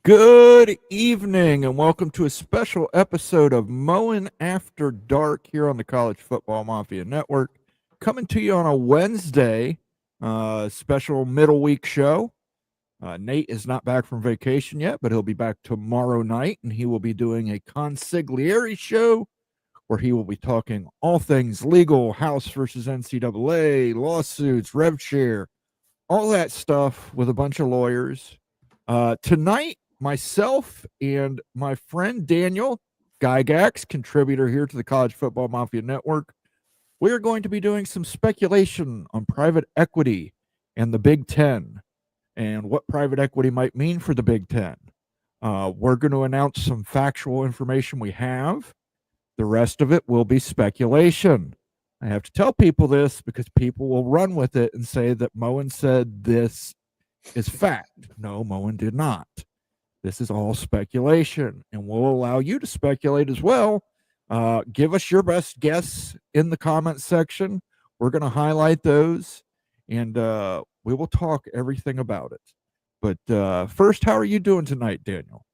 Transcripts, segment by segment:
Good evening and welcome to a special episode of Mowing After Dark here on the College Football Mafia Network. Coming to you on a Wednesday, special middle week show. Nate is not back from vacation yet, but he'll be back tomorrow night and he will be doing a consigliere show where he will be talking all things legal, House versus NCAA, lawsuits, rev share, all that stuff with a bunch of lawyers. Tonight, myself and my friend Daniel Gygax, contributor here to the College Football Mafia Network, we are going to be doing some speculation on private equity and the Big Ten and what private equity might mean for the Big Ten. We're going to announce some factual information we have. The rest of it will be speculation. I have to tell people this because people will run with it and say that Moen said this is fact. No, Moen did not. This is all speculation, and we'll allow you to speculate as well. Give us your best guess in the comments section. We're going to highlight those, and we will talk everything about it. But first, how are you doing tonight, Daniel?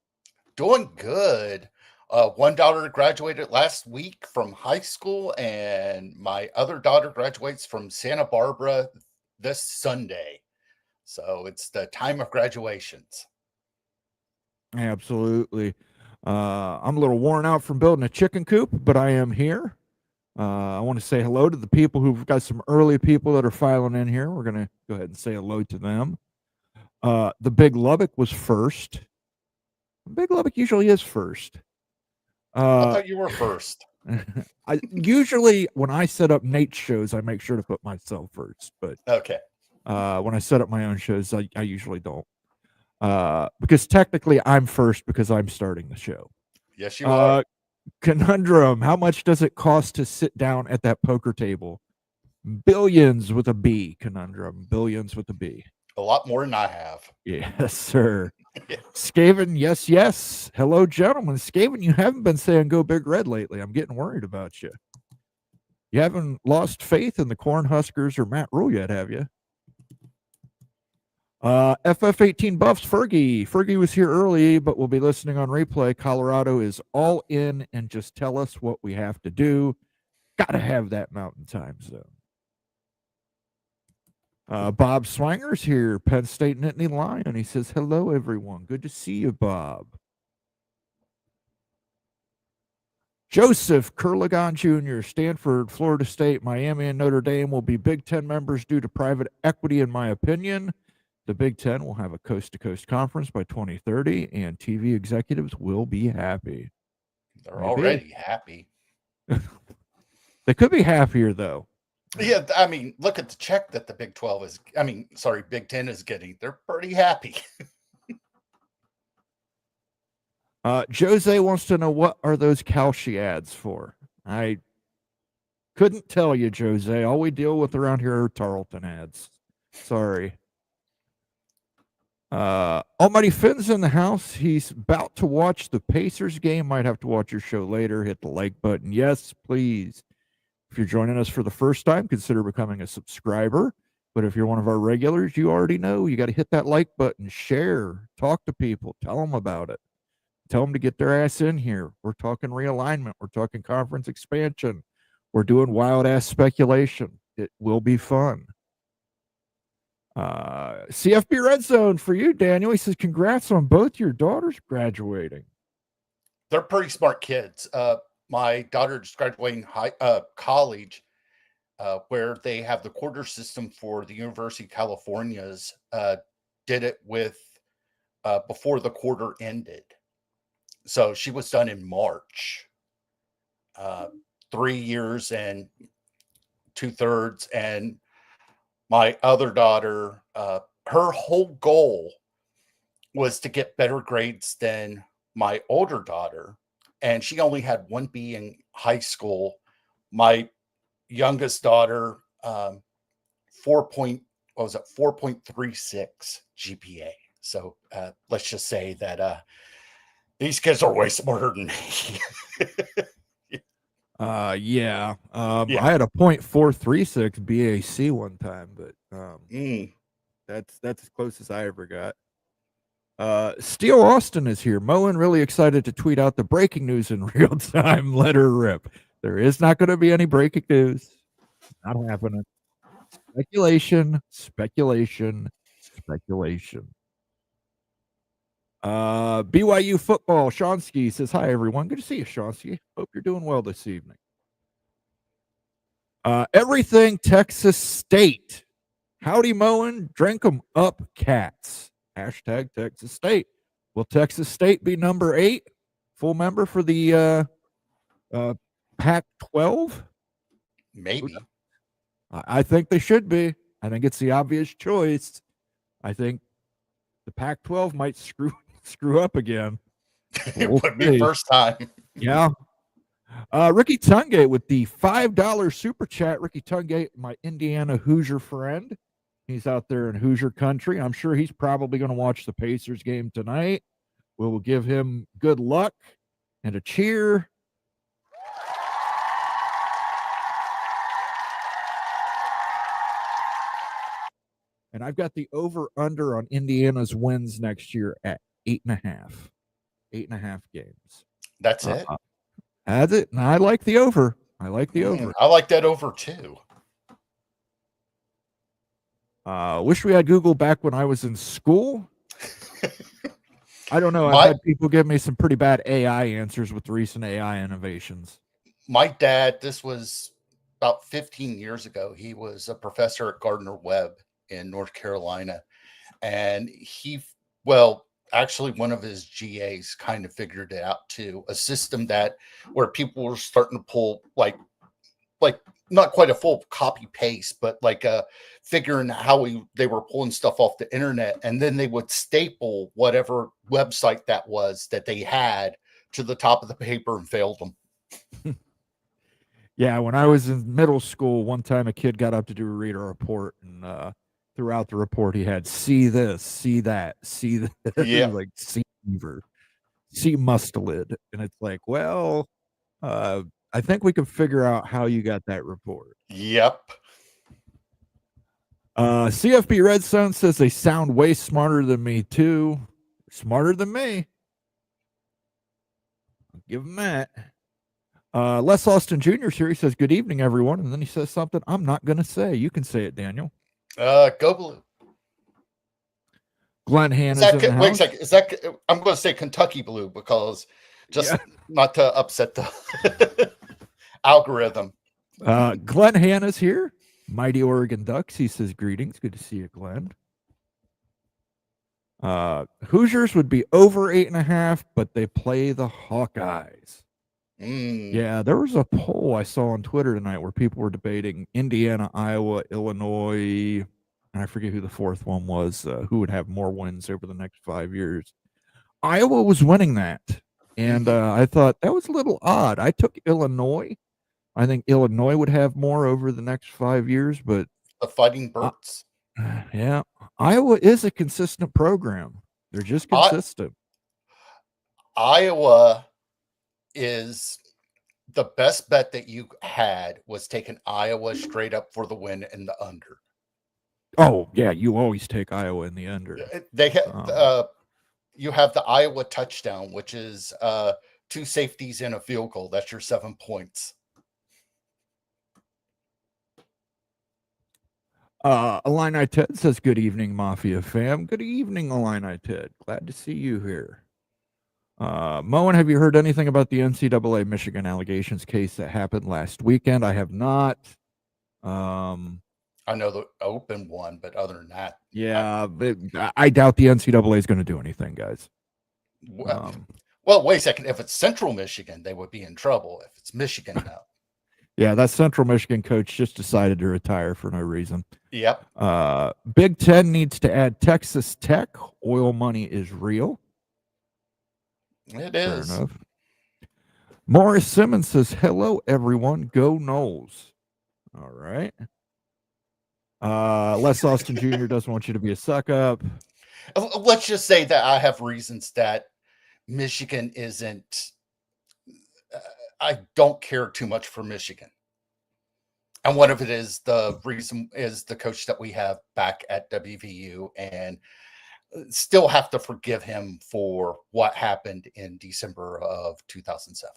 Doing good. One daughter graduated last week from high school, and my other daughter graduates from Santa Barbara this Sunday. So it's the time of graduations. Absolutely. I'm a little worn out from building a chicken coop, but I am here. I want to say hello to the people who've got some early people that are filing in here. We're going to go ahead and say hello to them. The Big Lubbock was first. Big Lubbock usually is first. I thought you were first. I usually, when I set up Nate's shows, I make sure to put myself first. But okay, when I set up my own shows, I usually don't. Because technically I'm first because I'm starting the show. Yes, you are. Conundrum, how much does it cost to sit down at that poker table? Billions with a B, Conundrum. Billions with a B. A lot more than I have. Yes, sir. Skaven, yes, yes. Hello, gentlemen. Skaven, you haven't been saying go Big Red lately. I'm getting worried about you. You haven't lost faith in the Cornhuskers or Matt Rule yet, have you? FF18 Buffs, Fergie. Fergie was here early, but we'll be listening on replay. Colorado is all in, and just tell us what we have to do. Gotta have that Mountain Time Zone. Bob Swanger's here, Penn State Nittany Lion. He says, hello, everyone. Good to see you, Bob. Joseph Kurlagon Jr., Stanford, Florida State, Miami, and Notre Dame will be Big Ten members due to private equity, in my opinion. The Big Ten will have a coast-to-coast conference by 2030, and TV executives will be happy. They're already happy. They could be happier, though. Yeah, I mean, look at the check that the Big 12 is, Big 10 is getting. They're pretty happy. Jose wants to know, what are those Kalshi ads for? I couldn't tell you, Jose. All we deal with around here are Tarleton ads. Sorry. Almighty Finn's in the house. He's about to watch the Pacers game. Might have to watch your show later. Hit the like button. Yes, please. If you're joining us for the first time, consider becoming a subscriber. But if you're one of our regulars, you already know you got to hit that like button, share, talk to people, tell them about it. Tell them to get their ass in here. We're talking realignment. We're talking conference expansion. We're doing wild ass speculation. It will be fun. CFB Red Zone for you, Daniel. He says, congrats on both your daughters graduating. They're pretty smart kids. My daughter's graduating college, where they have the quarter system for the University of California's, did it with before the quarter ended. So she was done in March. 3 years and 2/3. And my other daughter, her whole goal was to get better grades than my older daughter. And she only had 1 B in high school. My youngest daughter, 4.36 GPA. So let's just say that these kids are way smarter than me. Yeah. I had a .436 BAC one time, but that's as close as I ever got. Steele Austin is here. Moen really excited to tweet out the breaking news in real time. Let her rip. There is not going to be any breaking news. Not happening. Speculation, speculation, speculation. BYU football. Shonsky says, hi, everyone. Good to see you, Shonsky. Hope you're doing well this evening. Everything Texas State. Howdy, Moen. Drink 'em up, cats. Hashtag Texas State. Will Texas State be number 8? Full member for the Pac-12? Maybe. I think they should be. I think it's the obvious choice. I think the Pac-12 might screw up again. It would be first time. Yeah. Ricky Tungate with the $5 super chat. Ricky Tungate, my Indiana Hoosier friend. He's out there in Hoosier country. I'm sure he's probably going to watch the Pacers game tonight. We will give him good luck and a cheer. And I've got the over-under on Indiana's wins next year at 8.5. 8.5 games. That's it? That's it. And I like the over. I like the over. I like that over, too. Wish we had Google back when I was in school. I don't know. I've had people give me some pretty bad AI answers with recent AI innovations. My dad, this was about 15 years ago. He was a professor at Gardner-Webb in North Carolina. And actually one of his GAs kind of figured it out too. A system where people were starting to pull like not quite a full copy paste, but figuring how they were pulling stuff off the internet, and then they would staple whatever website that was that they had to the top of the paper and failed them. Yeah, when I was in middle school, one time a kid got up to read a report, and throughout the report he had see this, see that, see this, like see beaver, see mustelid, and it's like, well, I think we can figure out how you got that report. Yep. CFB Redstone says they sound way smarter than me too. Smarter than me. I'll give them that. Les Austin Jr. here. He says, good evening, everyone. And then he says something I'm not going to say. You can say it, Daniel. Go Blue. Glenn Hanna's in the house. Wait a second. Is that, I'm going to say Kentucky Blue because not to upset the algorithm. Glenn Hanna's here. Mighty Oregon Ducks. He says, greetings. Good to see you, Glenn. Hoosiers would be over 8.5, but they play the Hawkeyes. Yeah, there was a poll I saw on Twitter tonight where people were debating Indiana, Iowa, Illinois, and I forget who the fourth one was, who would have more wins over the next 5 years. Iowa was winning that, and I thought that was a little odd. I took Illinois. I think Illinois would have more over the next 5 years, but the Fighting Birds. Yeah, Iowa is a consistent program. They're just consistent. Iowa is the best bet that you had was taking Iowa straight up for the win and the under. Oh yeah, you always take Iowa in the under. They have you have the Iowa touchdown, which is 2 safeties and a field goal. That's your 7 points. Illini Ted says, good evening, Mafia fam. Good evening, Illini Ted. Glad to see you here. Moen, have you heard anything about the NCAA Michigan allegations case that happened last weekend? I have not. I know the open one, but other than that. Yeah, I doubt the NCAA is going to do anything, guys. Well, wait a second. If it's Central Michigan, they would be in trouble. If it's Michigan, no. Yeah, that Central Michigan coach just decided to retire for no reason. Yep. Big Ten needs to add Texas Tech. Oil money is real. It is. Fair enough. Morris Simmons says, hello, everyone. Go Knowles. All right. Les Austin Jr. doesn't want you to be a suck up. Let's just say that I have reasons that Michigan isn't. I don't care too much for Michigan. And one of it is the reason is the coach that we have back at WVU. And still have to forgive him for what happened in December of 2007.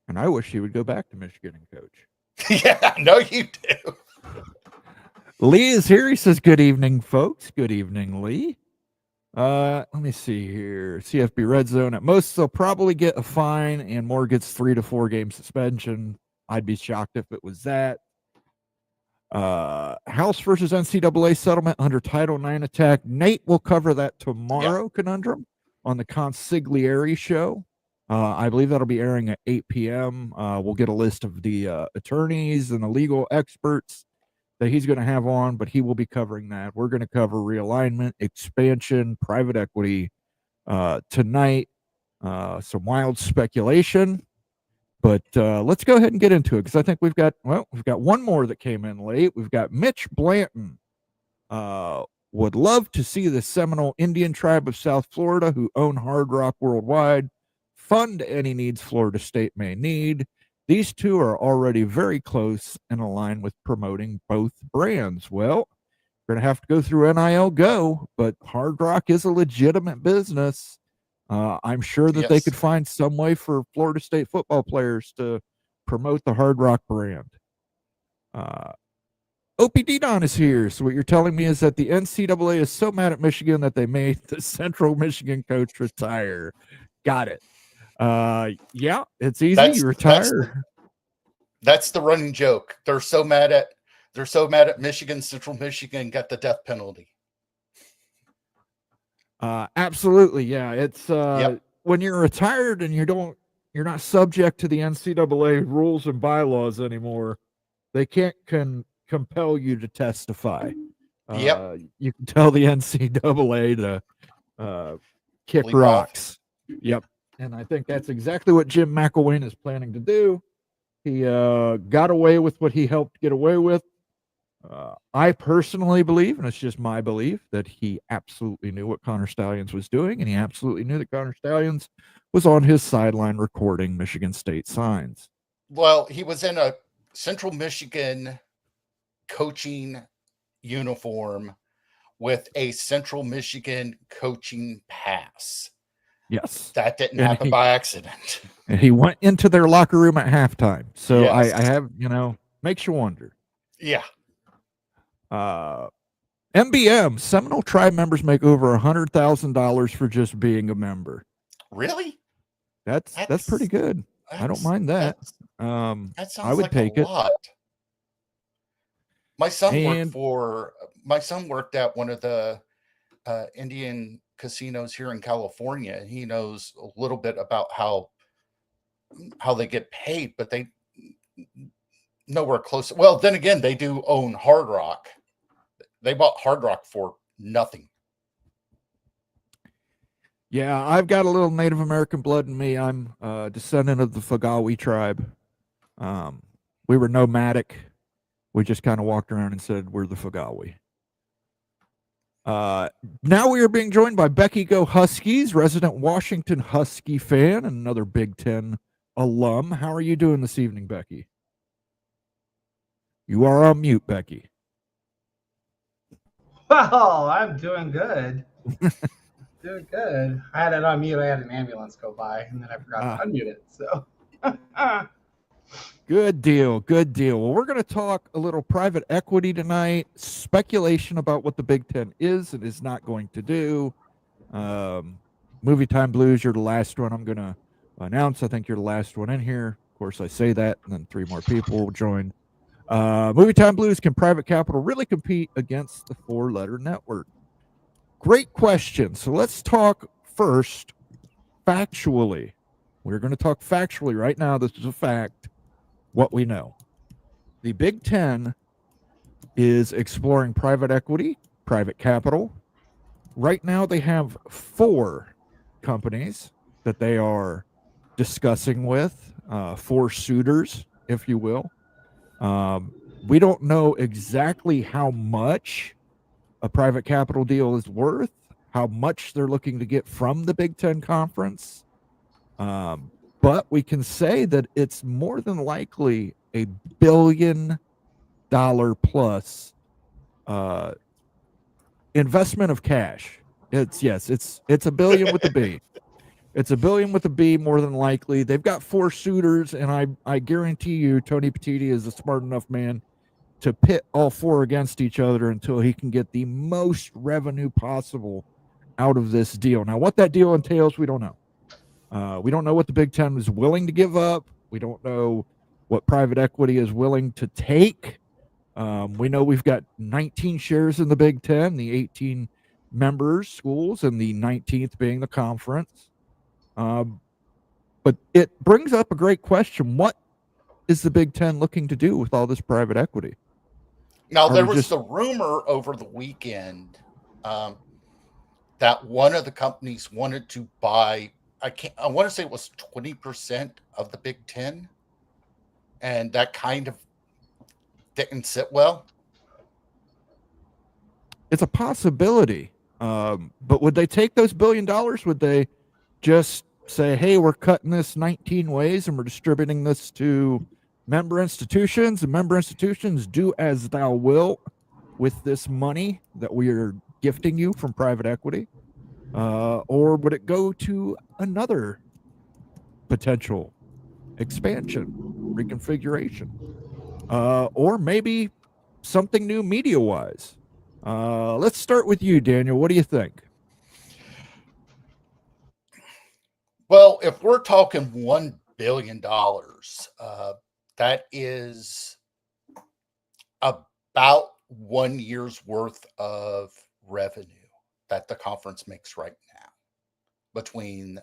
And I wish he would go back to Michigan and coach. Yeah, I know you do. Lee is here. He says, good evening, folks. Good evening, Lee. Let me see here. CFB Red Zone. At most, they'll probably get a fine, and Moore gets 3 to 4 game suspension. I'd be shocked if it was that. House versus NCAA settlement under Title IX attack. Nate will cover that tomorrow, Conundrum, on the Consigliere show. I believe that'll be airing at 8 p.m. We'll get a list of the attorneys and the legal experts that he's going to have on, but he will be covering that. We're going to cover realignment, expansion, private equity tonight. Some wild speculation, but let's go ahead and get into it, because I think we've got one more that came in late. We've got Mitch Blanton. Would love to see the Seminole Indian tribe of South Florida, who own Hard Rock Worldwide, fund any needs Florida State may need. These two are already very close and aligned with promoting both brands. Well, we're going to have to go through NIL Go, but Hard Rock is a legitimate business. I'm sure that they could find some way for Florida State football players to promote the Hard Rock brand. OPD Don is here. So what you're telling me is that the NCAA is so mad at Michigan that they made the Central Michigan coach retire. Got it. Yeah, it's easy. You retire. That's the running joke. They're so mad at Michigan. Central Michigan got the death penalty. Absolutely. Yeah. It's when you're retired and you're not subject to the NCAA rules and bylaws anymore, they can't compel you to testify. You can tell the NCAA to kick Leap rocks. Off. Yep. And I think that's exactly what Jim McElwain is planning to do. He got away with what he helped get away with. I personally believe, and it's just my belief, that he absolutely knew what Connor Stalions was doing, and he absolutely knew that Connor Stalions was on his sideline recording Michigan State signs. Well, he was in a Central Michigan coaching uniform with a Central Michigan coaching pass. Yes. That didn't happen by accident. And he went into their locker room at halftime. So yes. I have, makes you wonder. Yeah. MBM, Seminole Tribe members make over $100,000 for just being a member. Really? That's pretty good. I don't mind that. That sounds I would like take a lot. My son worked at one of the Indian casinos here in California, and he knows a little bit about how they get paid, but they nowhere close. Well, then again, they do own Hard Rock. They bought Hard Rock for nothing. Yeah, I've got a little Native American blood in me. I'm a descendant of the Fagawi tribe. We were nomadic. We just kind of walked around and said we're the Fagawi. Now we are being joined by Becky Go Huskies, resident Washington Husky fan, and another Big Ten alum. How are you doing this evening, Becky? You are on mute, Becky. Well, I'm doing good. Doing good. I had it on mute. I had an ambulance go by, and then I forgot to unmute it. So, good deal. Good deal. Well, we're going to talk a little private equity tonight, speculation about what the Big Ten is and is not going to do. Movie Time Blues, you're the last one I'm going to announce. I think you're the last one in here. Of course, I say that, and then 3 more people will join. Movie Time Blues, can private capital really compete against the 4-letter network? Great question. So let's talk first factually. We're going to talk factually right now. This is a fact. What we know. The Big Ten is exploring private equity, private capital. Right now they have 4 companies that they are discussing with, 4 suitors, if you will. We don't know exactly how much a private capital deal is worth, how much they're looking to get from the Big Ten Conference. But we can say that it's more than likely a $1 billion plus investment of cash. It's a billion with a B. It's a billion with a B more than likely. They've got 4 suitors, and I guarantee you Tony Petitti is a smart enough man to pit all 4 against each other until he can get the most revenue possible out of this deal. Now, what that deal entails, we don't know. We don't know what the Big Ten is willing to give up. We don't know what private equity is willing to take. We know we've got 19 shares in the Big Ten, the 18 members schools, and the 19th being the conference. But it brings up a great question. What is the Big Ten looking to do with all this private equity? Now, there was the rumor over the weekend that one of the companies wanted to buy, I want to say it was 20% of the Big Ten. And that kind of didn't sit well. It's a possibility. But would they take those $1 billion? Would they just say, hey, we're cutting this 19 ways and we're distributing this to member institutions, and member institutions do as thou will with this money that we are gifting you from private equity? Or would it go to another potential expansion, reconfiguration, or maybe something new media-wise? Let's start with you, Daniel. What do you think? Well, if we're talking $1 billion, that is about 1 year's worth of revenue that the conference makes right now between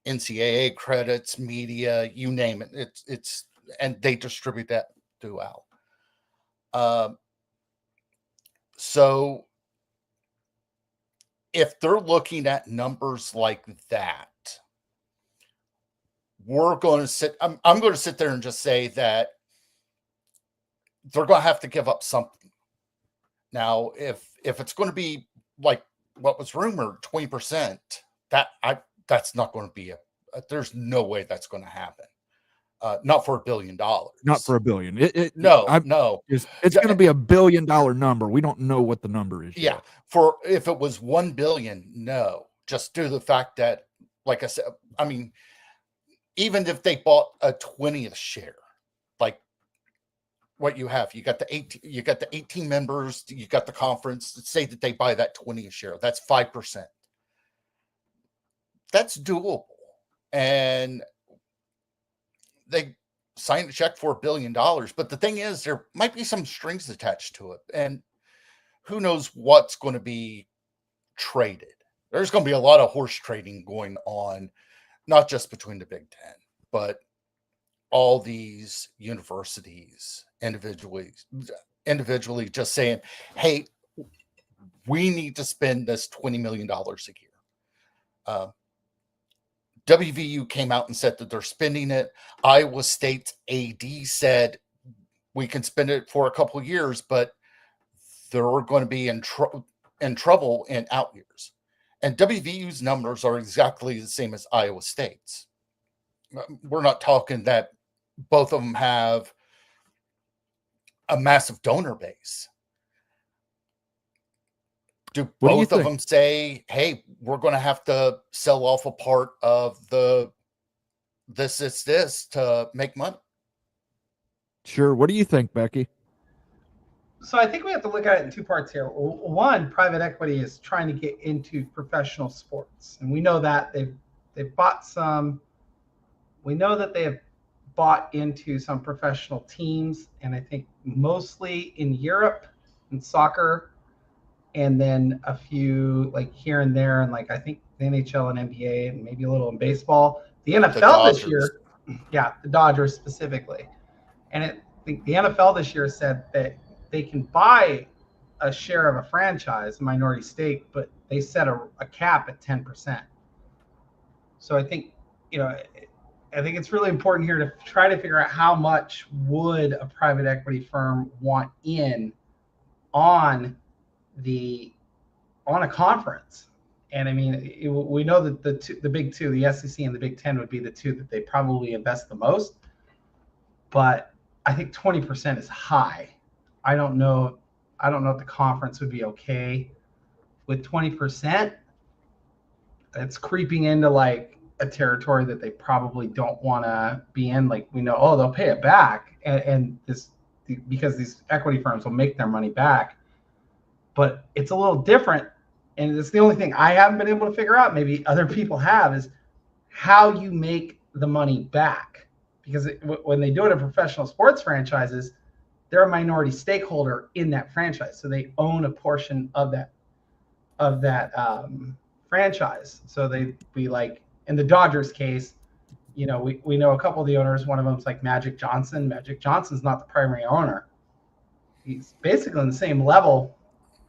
NCAA credits, media, you name it. It's and they distribute that throughout. So if they're looking at numbers like that, we're going to sit. I'm going to sit there and just say that they're going to have to give up something. Now, if it's going to be like what was rumored, 20%, that's not going to be there's no way that's going to happen. Not for $1 billion. Not for $1 billion. No. It's going to be $1 billion number. We don't know what the number is Yeah. yet. For if it was 1 billion, no. Just due to the fact that, like I said, I mean, even if they bought a 20th share, like what you have, you got the 18 members, you got the conference, say that they buy that 20th share, that's 5%. That's doable. And they signed a check for $1 billion. But the thing is, there might be some strings attached to it. And who knows what's going to be traded. There's going to be a lot of horse trading going on, not just between the Big Ten, but all these universities individually just saying, hey, we need to spend this $20 million a year. WVU came out and said that they're spending it. Iowa State's AD said we can spend it for a couple of years, but they're going to be in trouble in out years. And WVU's numbers are exactly the same as Iowa State's. We're not talking that both of them have a massive donor base. Do both of them say, hey, we're going to have to sell off a part of this to make money? Sure. What do you think, Becky? So I think we have to look at it in 2 parts here. One, private equity is trying to get into professional sports. And we know that they've bought some. We know that they have bought into some professional teams, and I think mostly in Europe, in soccer, and then a few like here and there, and like I think the NHL and NBA, and maybe a little in baseball. The NFL this year, the Dodgers specifically, and I think the NFL this year said that they can buy a share of a franchise, a minority stake, but they set a cap at 10%. So I think it's really important here to try to figure out how much would a private equity firm want in on a conference. And I mean, we know that the big two, the SEC and the Big Ten, would be the two that they probably invest the most. But I think 20% is high. I don't know I don't know if the conference would be okay with 20%. It's creeping into like a territory that they probably don't want to be in. Like we know, oh, they'll pay it back, and this because these equity firms will make their money back. But it's a little different, and it's the only thing I haven't been able to figure out. Maybe other people have, is how you make the money back. Because when they do it in professional sports franchises, they're a minority stakeholder in that franchise, so they own a portion of that franchise. So they be like in the Dodgers case, we know a couple of the owners. One of them's like Magic Johnson. Magic Johnson's not the primary owner. He's basically on the same level,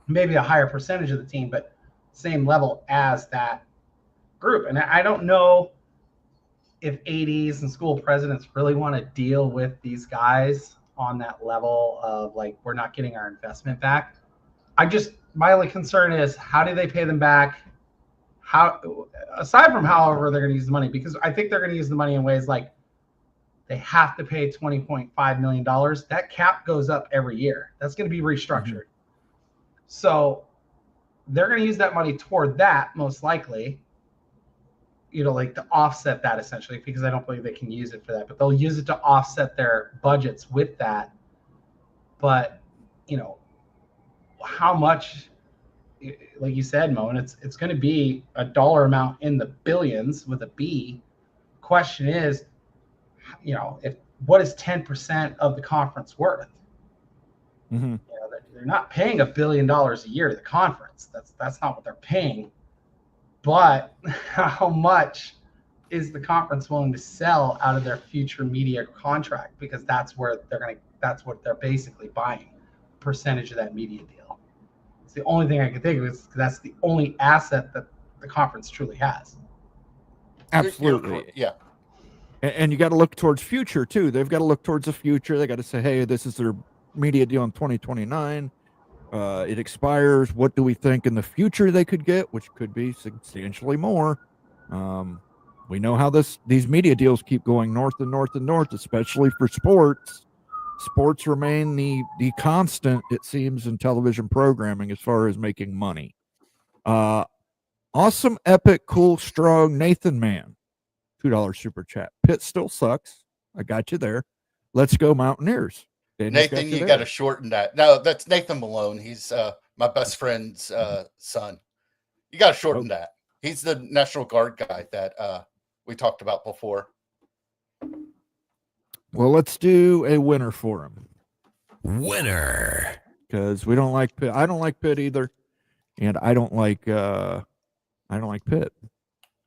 maybe a higher percentage of the team, but same level as that group. And I don't know if ADs and school presidents really want to deal with these guys on that level of like, we're not getting our investment back. My only concern is, how do they pay them back? How, aside from however they're going to use the money, because I think they're going to use the money in ways like they have to pay $20.5 million. That cap goes up every year. That's going to be restructured. Mm-hmm. So they're going to use that money toward that, most likely, like to offset that essentially, because I don't believe they can use it for that, but they'll use it to offset their budgets with that. But, how much, like you said, Mo, and it's going to be a dollar amount in the billions with a B. Question is, what is 10% of the conference worth? Mm-hmm. They're not paying $1 billion a year to the conference. That's not what they're paying. But how much is the conference willing to sell out of their future media contract? Because that's what they're basically buying, a percentage of that media deal. It's the only thing I can think of, is that's the only asset that the conference truly has. Absolutely. Yeah. And you got to look towards future too. They've got to look towards the future. They got to say, hey, this is their media deal in 2029. It expires. What do we think in the future they could get, which could be substantially more? We know how these media deals keep going north and north and north, especially for sports. Sports remain the constant, it seems, in television programming as far as making money. Awesome, epic, cool, strong Nathan Man, $2 super chat. Pitt still sucks. I got you there. Let's go Mountaineers. Daniel's Nathan, you got to shorten that. No, that's Nathan Malone. He's my best friend's son. You got to shorten that. He's the National Guard guy that we talked about before. Well, let's do a winner for him. Winner. Because we don't like Pitt. I don't like Pitt either. And I don't like Pitt.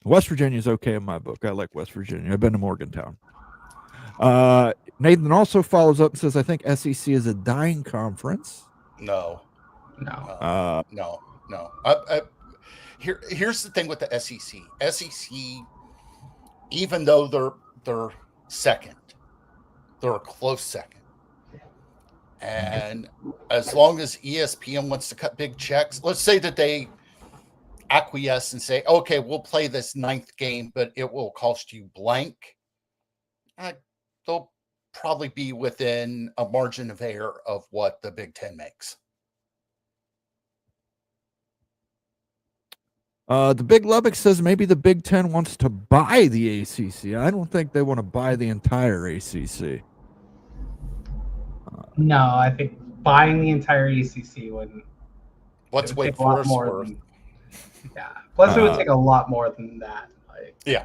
West Virginia is okay in my book. I like West Virginia. I've been to Morgantown. Nathan also follows up and says, I think SEC is a dying conference. No. Here's the thing with the SEC. SEC, even though they're second, they're a close second. And as long as ESPN wants to cut big checks, let's say that they acquiesce and say, okay, we'll play this 9th game, but it will cost you blank. They'll probably be within a margin of error of what the Big Ten makes. The Big Lubbock says maybe the Big Ten wants to buy the ACC. I don't think they want to buy the entire ACC. No, I think buying the entire ACC wouldn't. What's Wake Forest worth? Yeah. Plus, it would take a lot more than that. Yeah.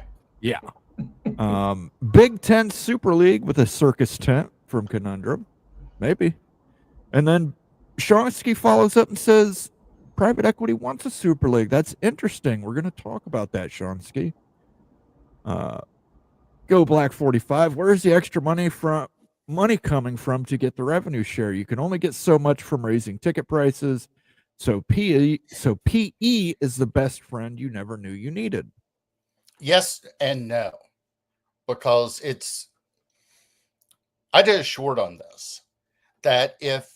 Big Ten Super League with a circus tent from Conundrum. Maybe. And then Shonsky follows up and says, private equity wants a Super League. That's interesting. We're going to talk about that, Shonsky. Go Black 45. Where's the extra money coming from to get the revenue share? You can only get so much from raising ticket prices. So PE is the best friend you never knew you needed. Yes and no, because I did a short on this, that if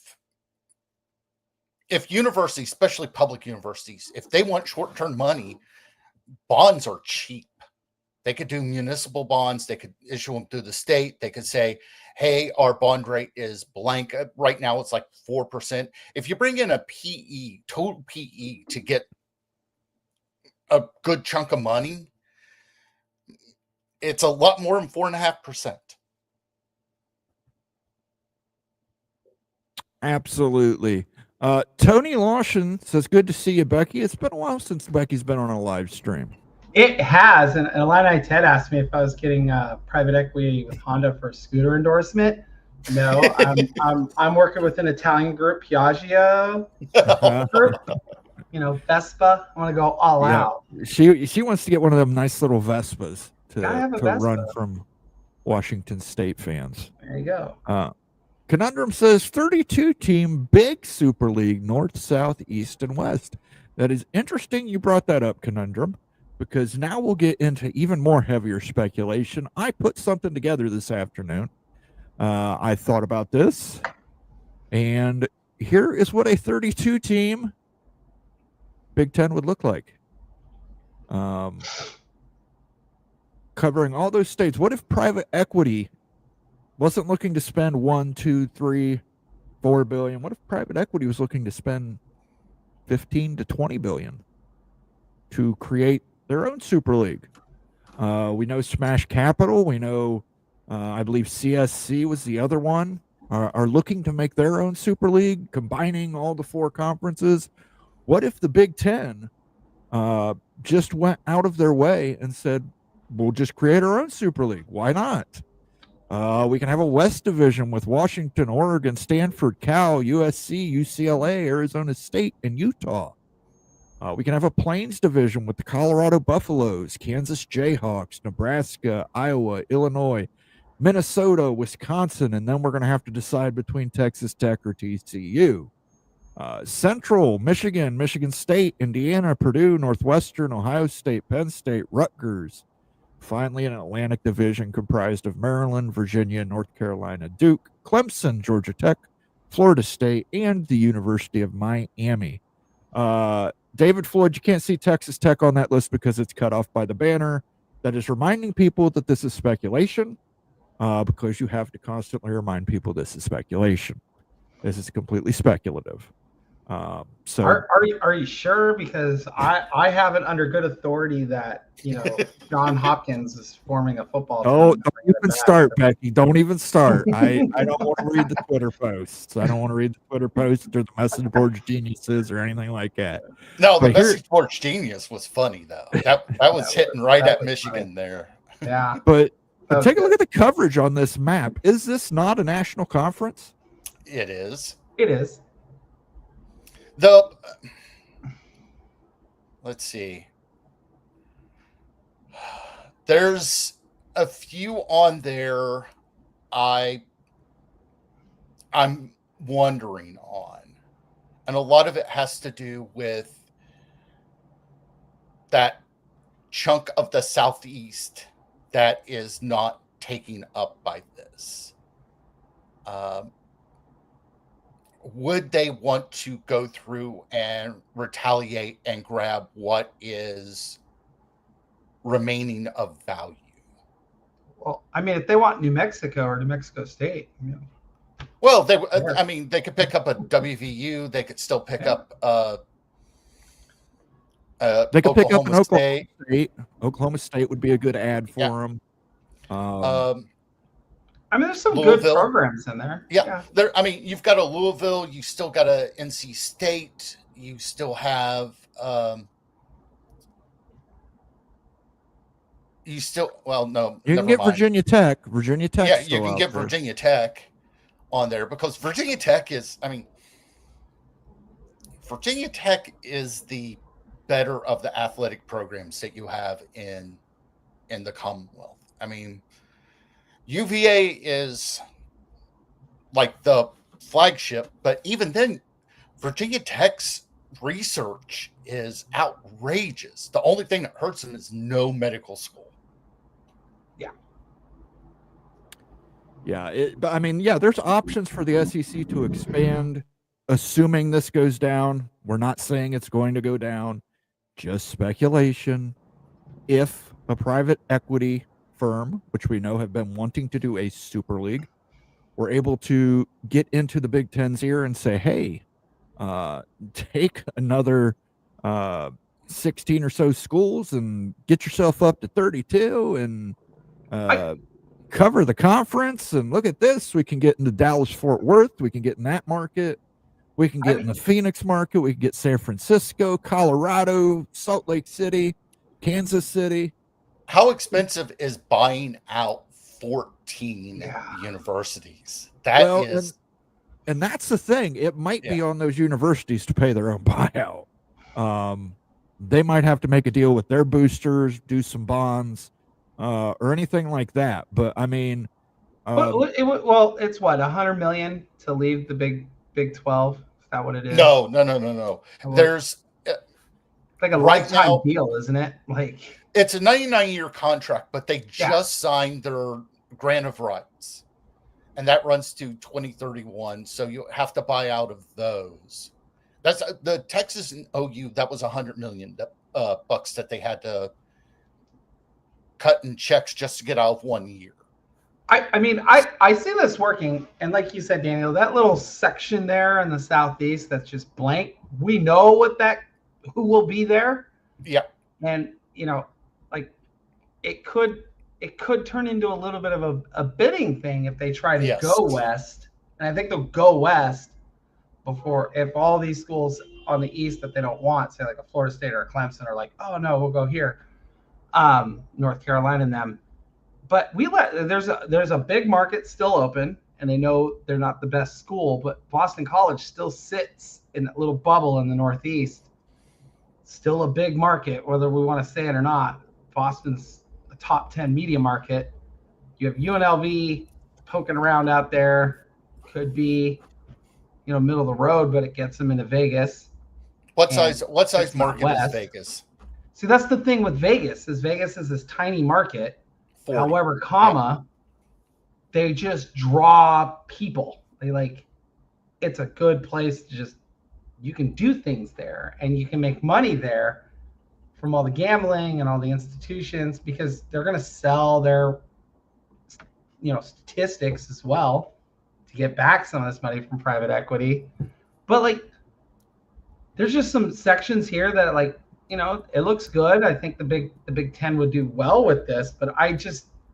universities, especially public universities, if they want short-term money, bonds are cheap. They could do municipal bonds. They could issue them through the state. They could say, hey, our bond rate is blank. Right now it's like 4%. If you bring in a PE, total PE, to get a good chunk of money, it's a lot more than 4.5%. Absolutely. Tony Lawson says, good to see you, Becky. It's been a while since Becky's been on a live stream. It has, and Illini Ted asked me if I was getting private equity with Honda for a scooter endorsement. No, I'm working with an Italian group, Piaggio group. Vespa. I want to go all out. She wants to get one of them nice little Vespas to Vespa. run from Washington State fans. There you go. Conundrum says 32 team big Super League, North, South, East, and West. That is interesting you brought that up, Conundrum, because now we'll get into even more heavier speculation. I put something together this afternoon. I thought about this, and here is what a 32 team Big Ten would look like. Covering all those states. What if private equity wasn't looking to spend $1, $2, $3, $4 billion? What if private equity was looking to spend $15 to $20 billion to create their own Super League? We know Smash Capital. We know, I believe CSC was the other one, are looking to make their own Super League, combining all the 4 conferences. What if the Big Ten just went out of their way and said, we'll just create our own Super League? Why not? We can have a West Division with Washington, Oregon, Stanford, Cal, USC, UCLA, Arizona State, and Utah. We can have a Plains Division with the Colorado Buffaloes, Kansas Jayhawks, Nebraska, Iowa, Illinois, Minnesota, Wisconsin, and then we're going to have to decide between Texas Tech or TCU. Central, Michigan, Michigan State, Indiana, Purdue, Northwestern, Ohio State, Penn State, Rutgers. Finally, an Atlantic Division comprised of Maryland, Virginia, North Carolina, Duke, Clemson, Georgia Tech, Florida State, and the University of Miami. David Floyd, you can't see Texas Tech on that list because it's cut off by the banner. That is reminding people that this is speculation, because you have to constantly remind people this is speculation. This is completely speculative. So are you sure? Because I have it under good authority that John Hopkins is forming a football team. Don't even start, Becky. Don't even start. I don't want to read the Twitter posts. I don't want to read the Twitter posts or the message board geniuses or anything like that. No, the message board genius was funny though. That was hitting right at Michigan funny. There. Yeah, but take a look at the coverage on this map. Is this not a national conference? It is. It is. Let's see. There's a few on there I'm wondering on. And a lot of it has to do with that chunk of the Southeast that is not taken up by this. Would they want to go through and retaliate and grab what is remaining of value? Well, I mean, if they want New Mexico or New Mexico State, well, they could pick up a WVU. They could still pick up they could pick up an Oklahoma State. Oklahoma State would be a good ad for them. There's some Louisville. Good programs in there. Yeah. You've got a Louisville. You still got a NC State. You still have. You can get Virginia Tech. Virginia Tech. Yeah, you can get Virginia Tech on there because Virginia Tech is. Virginia Tech is the better of the athletic programs that you have in the Commonwealth. UVA is like the flagship, but even then, Virginia Tech's research is outrageous. The only thing that hurts them is no medical school. Yeah. There's options for the SEC to expand, assuming this goes down. We're not saying it's going to go down, just speculation. If a private equity firm, which we know have been wanting to do a Super League, were able to get into the Big Ten's ear and say, hey, take another 16 or so schools and get yourself up to 32 and cover the conference. And look at this. We can get into Dallas, Fort Worth. We can get in that market. We can get in the Phoenix market. We can get San Francisco, Colorado, Salt Lake City, Kansas City. How expensive is buying out 14 universities? And that's the thing. It might be on those universities to pay their own buyout. They might have to make a deal with their boosters, do some bonds, or anything like that. But I mean, it's what, $100 million to leave the Big 12. Is that what it is? No. There's like a lifetime deal, isn't it? Like, it's a 99-year contract, but they just signed their grant of rights, and that runs to 2031. So you have to buy out of those. That's the Texas and OU. That was $100 million bucks that they had to cut in checks just to get out of 1 year. I mean, I see this working, and like you said, Daniel, that little section there in the southeast that's just blank. We know who will be there. Yeah, and like it could turn into a little bit of a bidding thing if they try to go west, and I think they'll go west before, if all these schools on the east that they don't want, say like a Florida State or a Clemson, are like, oh no, we'll go here, North Carolina and them. But there's a big market still open, and they know they're not the best school, but Boston College still sits in that little bubble in the Northeast. Still a big market, whether we want to say it or not. Boston's a top 10 media market. You have UNLV poking around out there. Could be, middle of the road, but it gets them into Vegas. What size market is Vegas? See, that's the thing with Vegas is this tiny market. 40. However, they just draw people. It's a good place to you can do things there, and you can make money there from all the gambling and all the institutions, because they're going to sell their, statistics as well to get back some of this money from private equity. But there's just some sections here that it looks good. I think the Big Ten would do well with this, but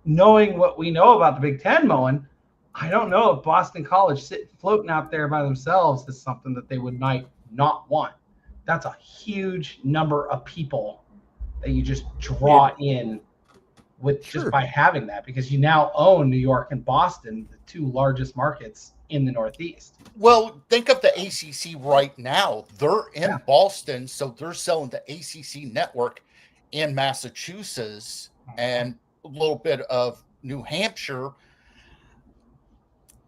knowing what we know about the Big Ten, Moen, I don't know if Boston College floating out there by themselves is something that they would not want. That's a huge number of people that you just draw in with just by having that, because you now own New York and Boston, the two largest markets in the Northeast. Well, think of the ACC right now. They're in Boston, so they're selling the ACC network in Massachusetts and a little bit of New Hampshire.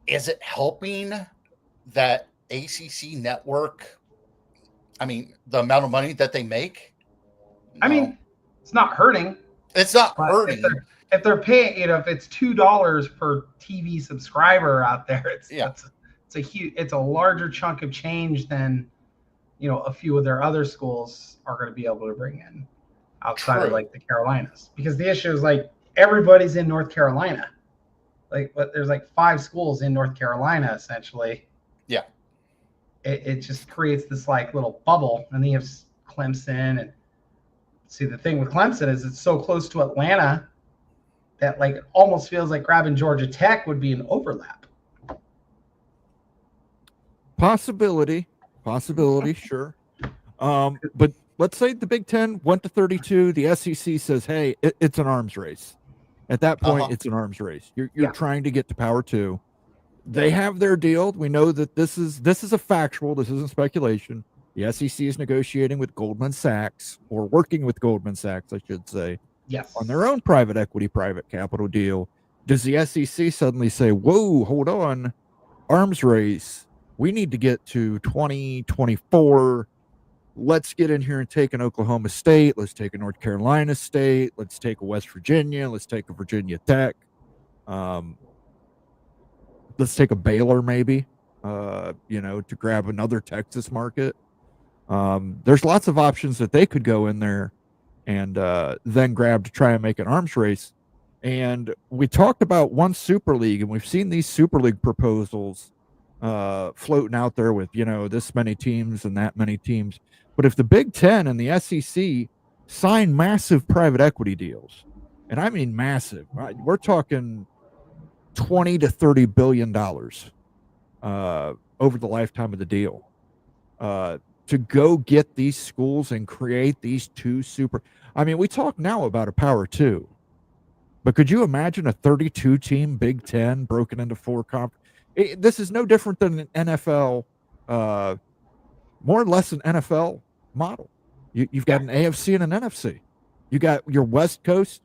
Is it helping that ACC network? I mean, the amount of money that they make? No. I mean, it's not hurting. It's not hurting. If they're paying, if it's $2 per TV subscriber out there, it's a larger chunk of change than, a few of their other schools are going to be able to bring in outside of the Carolinas. Because the issue is everybody's in North Carolina. But there's 5 schools in North Carolina essentially. Yeah. It just creates this little bubble, and then you have Clemson. And see, the thing with Clemson is it's so close to Atlanta that it almost feels like grabbing Georgia Tech would be an overlap. Possibility, sure. But let's say the Big Ten went to 32. The SEC says, hey, it's an arms race. At that point, it's an arms race. You're trying to get to Power 2. They have their deal. We know that this is a factual. This isn't speculation. The SEC is negotiating with Goldman Sachs, or working with Goldman Sachs, I should say, on their own private equity, private capital deal. Does the SEC suddenly say, whoa, hold on, arms race, we need to get to 2024. Let's get in here and take an Oklahoma State. Let's take a North Carolina State. Let's take a West Virginia. Let's take a Virginia Tech. Let's take a Baylor maybe, to grab another Texas market. There's lots of options that they could go in there and then grab to try and make an arms race. And we talked about one Super League, and we've seen these Super League proposals floating out there with, this many teams and that many teams. But if the Big Ten and the SEC sign massive private equity deals, and I mean massive, right? We're talking $20 to $30 billion over the lifetime of the deal, to go get these schools and create these two super. I mean, we talk now about a Power 2, but could you imagine a 32-team Big Ten broken into 4 conferences? This is no different than an NFL, more or less an NFL model. You've got an AFC and an NFC. You got your West Coast,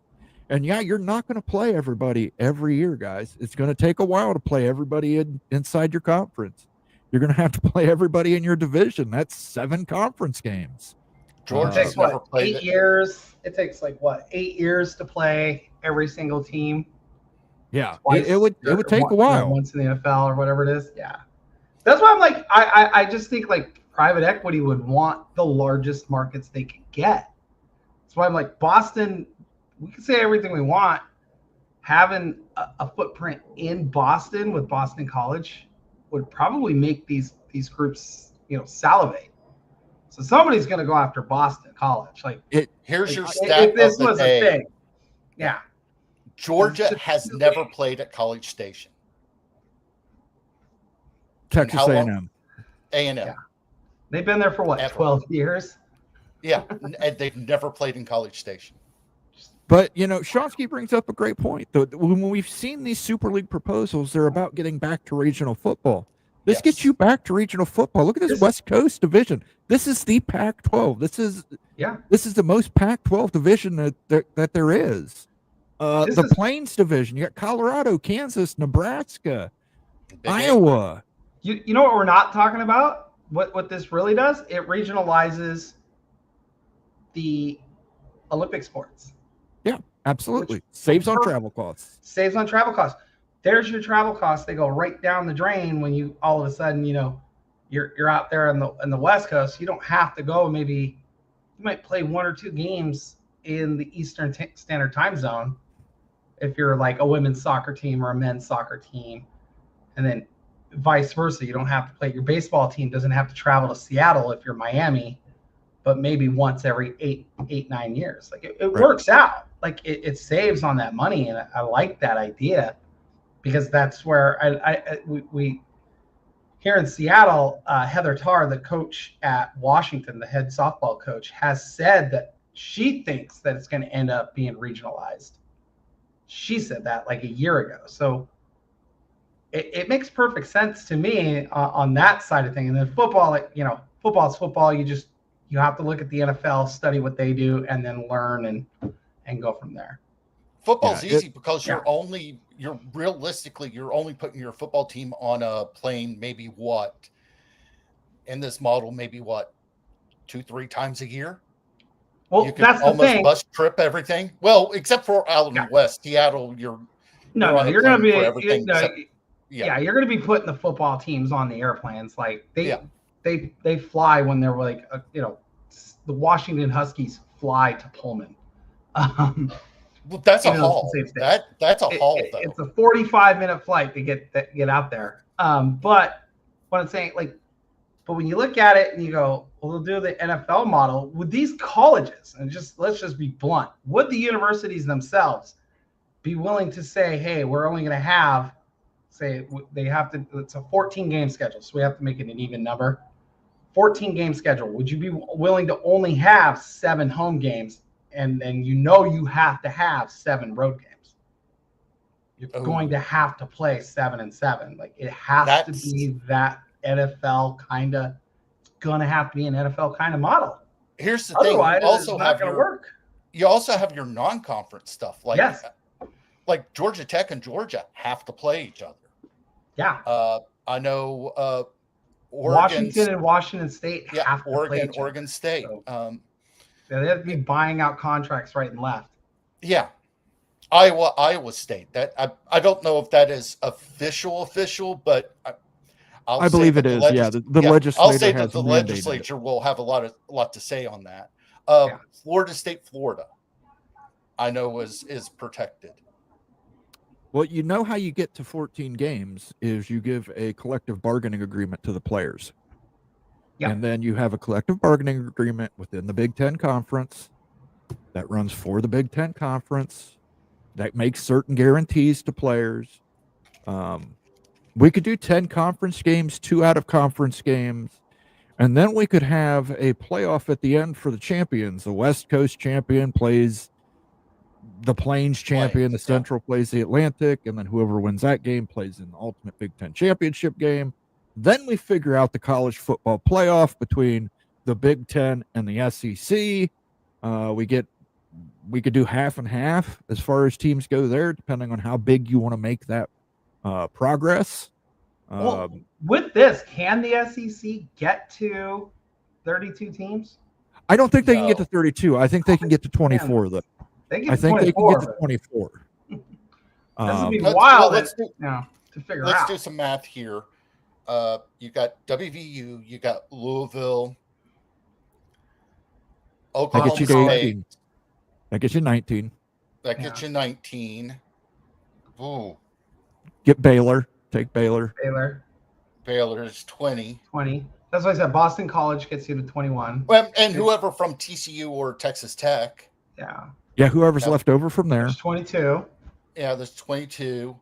and you're not going to play everybody every year, guys. It's going to take a while to play everybody inside your conference. You're going to have to play everybody in your division. That's 7 conference games. Georgia's never played 8 years. It takes 8 years to play every single team. Yeah, it would take a while. Once in the NFL or whatever it is. Yeah, that's why I'm like, I just think private equity would want the largest markets they could get. That's why I'm like, Boston. We can say everything we want. Having a footprint in Boston with Boston College would probably make these groups, salivate. So somebody's going to go after Boston College. Here's your stat if this of the was day. a thing. Yeah. Georgia has never played at College Station. Texas A&M. A&M. Yeah. They've been there for what, 12 years? Yeah, and they've never played in College Station. But, Shonsky brings up a great point. When we've seen these Super League proposals, they're about getting back to regional football. This gets you back to regional football. Look at this West Coast division. This is the Pac-12. This is the most Pac-12 division that there is. The Plains division. You got Colorado, Kansas, Nebraska, Iowa. You know what we're not talking about? What this really does? It regionalizes the Olympic sports. Yeah, absolutely. Saves on travel costs. Saves on travel costs. There's your travel costs. They go right down the drain when you all of a sudden, you're out there in the West Coast. You don't have to go. Maybe you might play 1 or 2 games in the Eastern Standard Time Zone if you're like a women's soccer team or a men's soccer team, and then vice versa. You don't have to play. Your baseball team doesn't have to travel to Seattle if you're Miami, but maybe once every 8-9 years. It works out. It saves on that money, and I like that idea because that's where we here in Seattle, Heather Tarr, the coach at Washington, the head softball coach, has said that she thinks that it's going to end up being regionalized. She said that a year ago. So it makes perfect sense to me on that side of things. And then football, football's football. You have to look at the NFL, study what they do, and then learn and go from there. Football's easy because you're only putting your football team on a plane maybe in this model 2-3 times a year. Well, you can that's the almost thing. bus trip everything. Well, except for out in the West, Seattle, you're going to be everything. You're going to be putting the football teams on the airplanes. They fly when they're the Washington Huskies fly to Pullman. Well, that's a haul. That's a haul, though. It's a 45-minute flight to get out there. But what I'm saying, but when you look at it and you go, well, they'll do the NFL model with these colleges, and let's just be blunt. Would the universities themselves be willing to say, hey, we're only going to have, they have to, it's a 14-game schedule, so we have to make it an even number. 14-game schedule. Would you be willing to only have 7 home games? And then you have to have 7 road games. You're going to have to play 7 and 7. It has to be that NFL kind of. It's going to have to be an NFL kind of model. Here's the thing. thing. Otherwise, it's not going to work. You also have your non-conference stuff. Yes. Like Georgia Tech and Georgia have to play each other. Yeah. I know. Washington and Washington State have to play each other. Oregon State. So, they have to be buying out contracts right and left. Yeah. Iowa State. That I don't know if that is official, but I believe it is. The legislature. I'll say has that the legislature will have a lot to say on that. Florida State, Florida, I know is protected. Well, you know how you get to 14 games is you give a collective bargaining agreement to the players. Yeah. And then you have a collective bargaining agreement within the Big Ten Conference that runs for the Big Ten Conference that makes certain guarantees to players. We could do 10 conference games, 2 out of conference games, and then we could have a playoff at the end for the champions. The West Coast champion plays the Plains champion, the Central plays the Atlantic, and then whoever wins that game plays in the ultimate Big Ten championship game. Then we figure out the college football playoff between the Big Ten and the SEC. We could do half and half as far as teams go there, depending on how big you want to make that progress. Well, with this, can the SEC get to 32 teams? I don't think they can get to 32. I think they can get to 24, though. I think they can get to 24. This would be wild to figure out. Let's do some math here. You got WVU, you got Louisville, Oklahoma State. That gets you 19. That gets you 19. Ooh. Get Baylor. Take Baylor. Baylor is 20. 20. That's why I said Boston College gets you to 21. Well, and whoever from TCU or Texas Tech. Yeah. Yeah, whoever's left over from there. There's 22. Yeah, there's 22.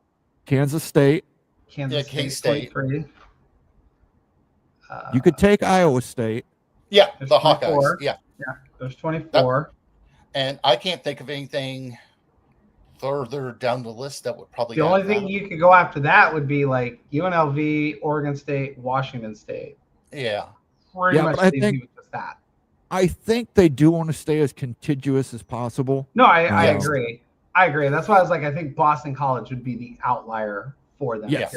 Kansas State. K-State. 23. You could take Iowa State. Yeah, the Hawkeyes. Yeah. There's 24. And I can't think of anything further down the list that would probably. The only thing you could go after that would be like UNLV, Oregon State, Washington State. Yeah. Pretty much I think just that. I think they do want to stay as contiguous as possible. No, I agree. I agree. That's why I was like, I think Boston College would be the outlier for them. Yes.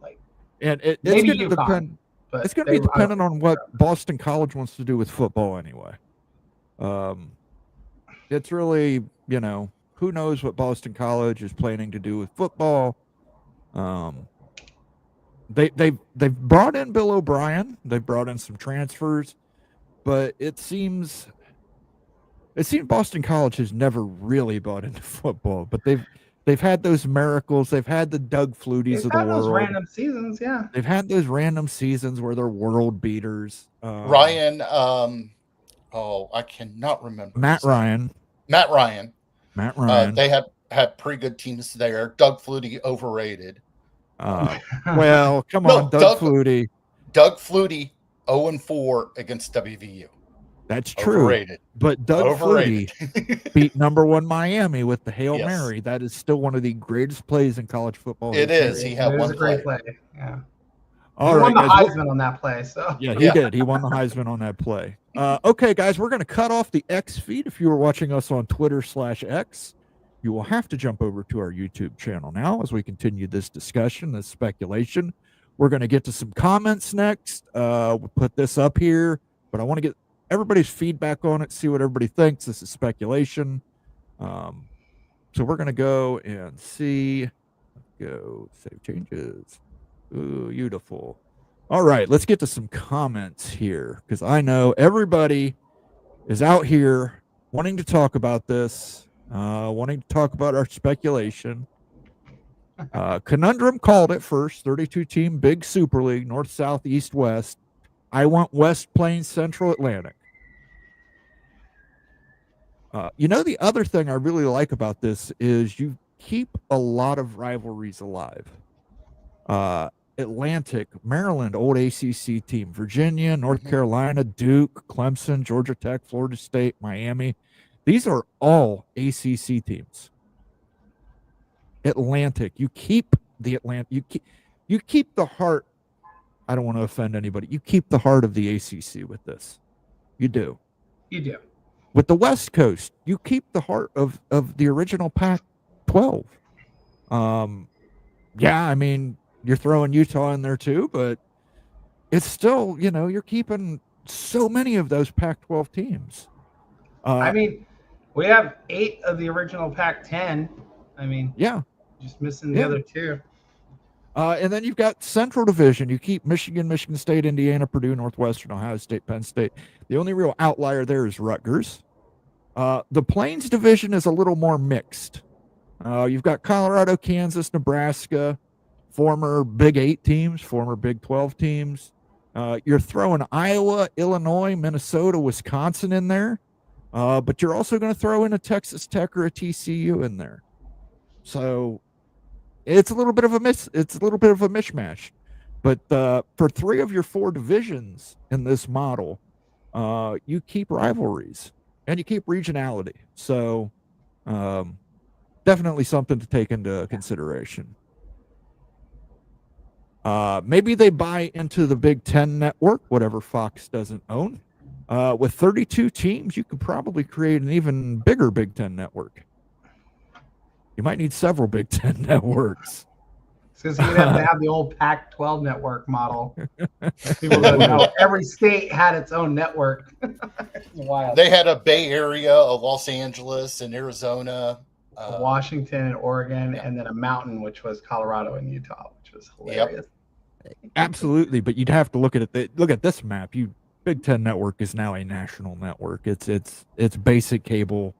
Like, and it's going to depend. It's going to be dependent on what Boston College wants to do with football anyway. It's really, who knows what Boston College is planning to do with football. They've brought in Bill O'Brien. They've brought in some transfers, but it seems Boston College has never really bought into football. But they've had those miracles. They've had the Doug Flutys of the world. Those random seasons, yeah. They've had those random seasons where they're world beaters. Ryan, I cannot remember. Matt Ryan. They had pretty good teams there. Doug Flutie overrated. Well, come on, Doug Flutie. Doug Flutie 0-4 against WVU. That's true. Overrated. But Doug Flutie beat number 1 Miami with the Hail Mary. That is still one of the greatest plays in college football. It is. He had one great play. Yeah. He won the Heisman on that play. So yeah, he did. He won the Heisman on that play. Okay, guys, we're going to cut off the X feed. If you were watching us on Twitter/X, you will have to jump over to our YouTube channel now as we continue this discussion, this speculation. We're going to get to some comments next. We'll put this up here, but I want to get everybody's feedback on it, see what everybody thinks. This is speculation. So we're going to go and see. Go save changes. Ooh, beautiful. All right, let's get to some comments here because I know everybody is out here wanting to talk about this, wanting to talk about our speculation. Conundrum called it first, 32-team big Super League, North, South, East, West. I want West Plains, Central Atlantic. The other thing I really like about this is you keep a lot of rivalries alive. Atlantic, Maryland, old ACC team, Virginia, North Carolina, Duke, Clemson, Georgia Tech, Florida State, Miami. These are all ACC teams. Atlantic, you keep the Atlantic, you keep the heart. I don't want to offend anybody. You keep the heart of the ACC with this. You do. You do. With the West Coast, you keep the heart of the original Pac-12. I mean, you're throwing Utah in there too, but it's still, you're keeping so many of those Pac-12 teams. I mean, we have 8 of the original Pac-10. I mean, just missing the other 2. And then you've got Central Division. You keep Michigan, Michigan State, Indiana, Purdue, Northwestern, Ohio State, Penn State. The only real outlier there is Rutgers. The Plains Division is a little more mixed. You've got Colorado, Kansas, Nebraska, former Big 8 teams, former Big 12 teams. You're throwing Iowa, Illinois, Minnesota, Wisconsin in there, but you're also going to throw in a Texas Tech or a TCU in there. So it's a little bit of a mishmash. But for 3 of your 4 divisions in this model, you keep rivalries and you keep regionality. So definitely something to take into consideration. Maybe they buy into the Big Ten network, whatever Fox doesn't own. With 32 teams, you could probably create an even bigger Big Ten network. You might need several Big Ten networks. Because you'd have to have the old Pac-12 network model. People don't know every state had its own network. Wild. They had a Bay Area, a Los Angeles, and Arizona, Washington and Oregon, and then a mountain, which was Colorado and Utah, which was hilarious. Yep. Absolutely, but you'd have to look at it. Look at this map. Big Ten network is now a national network. It's basic cable.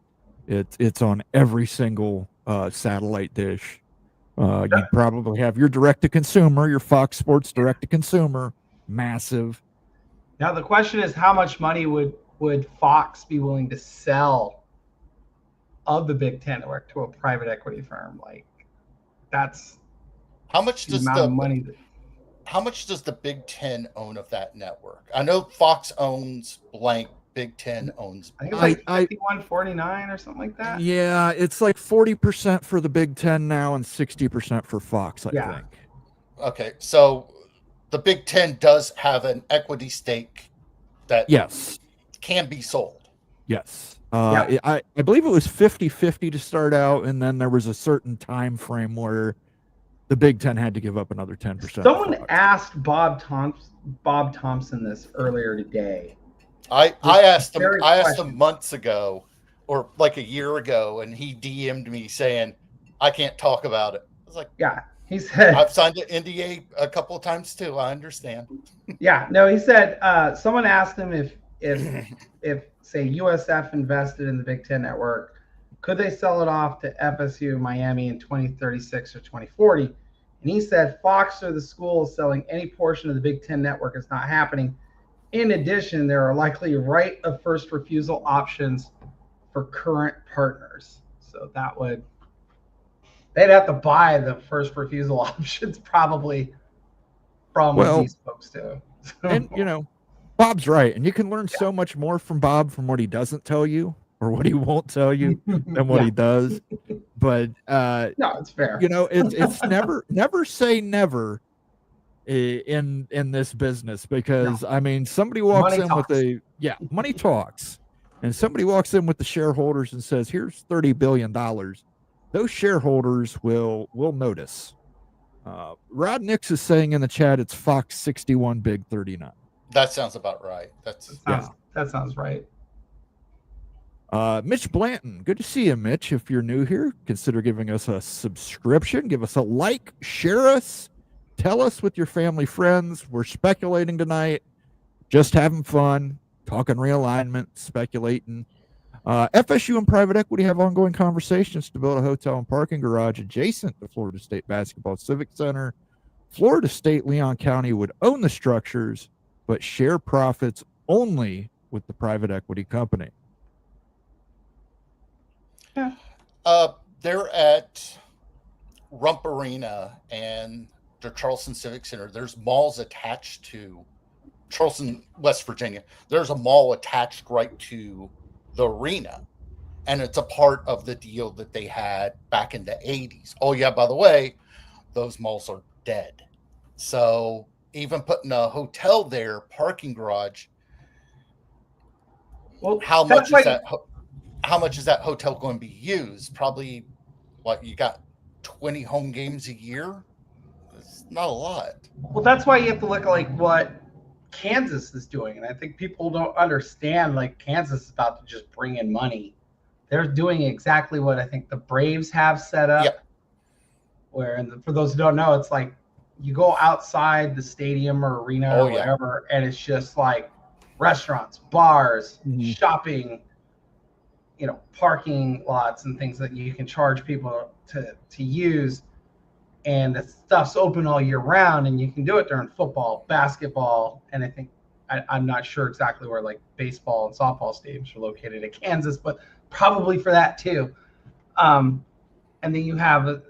It's on every single satellite dish. You'd probably have your direct-to-consumer, your Fox Sports direct-to-consumer, massive. Now the question is, how much money would Fox be willing to sell of the Big Ten network to a private equity firm? Like, that's how much does the money? How much does the Big Ten own of that network? I know Fox owns blank. Big Ten owns. I think it's like 51-49 or something like that. Yeah, it's like 40% for the Big Ten now and 60% for Fox, I think. Okay, so the Big Ten does have an equity stake that can be sold. Yes. I believe it was 50-50 to start out, and then there was a certain time frame where the Big Ten had to give up another 10%. Someone asked Bob Thompson this earlier today. I asked him months ago, or like a year ago, and he DM'd me saying, "I can't talk about it." I was like, "Yeah." He said, "I've signed an NDA a couple of times too. I understand." Yeah, no, he said someone asked him if say USF invested in the Big Ten network, could they sell it off to FSU, Miami in 2036 or 2040? And he said Fox or the school selling any portion of the Big Ten network is not happening. In addition, there are likely right of first refusal options for current partners. So they'd have to buy the first refusal options probably from these folks too. And Bob's right. And you can learn so much more from Bob from what he doesn't tell you or what he won't tell you than what he does. But no, it's fair. It's never say never in this business, because somebody walks in with money talks, and somebody walks in with the shareholders and says, here's $30 billion. Those shareholders will notice. Rod Nix is saying in the chat, it's Fox 61, Big 39. That sounds about right. That sounds right. Mitch Blanton, good to see you, Mitch. If you're new here, consider giving us a subscription, give us a like, share us. Tell us with your family, friends. We're speculating tonight, just having fun, talking realignment, speculating. FSU and private equity have ongoing conversations to build a hotel and parking garage adjacent to Florida State Basketball Civic Center. Florida State Leon County would own the structures, but share profits only with the private equity company. Yeah. They're at Rump Arena and the Charleston Civic Center. There's malls attached to Charleston, West Virginia. There's a mall attached right to the arena, and it's a part of the deal that they had back in the 80s. Oh yeah, by the way, those malls are dead. So even putting a hotel there, parking garage, how much is that hotel going to be used? Probably you got 20 home games a year? It's not a lot. Well, that's why you have to look at what Kansas is doing. And I think people don't understand, Kansas is about to just bring in money. They're doing exactly what I think the Braves have set up. Yep. For those who don't know, it's like you go outside the stadium or arena or whatever, and it's just like restaurants, bars, shopping, parking lots and things that you can charge people to use, and the stuff's open all year round, and you can do it during football, basketball, and I think I'm not sure exactly where like baseball and softball stadiums are located in Kansas, but probably for that too. And then you have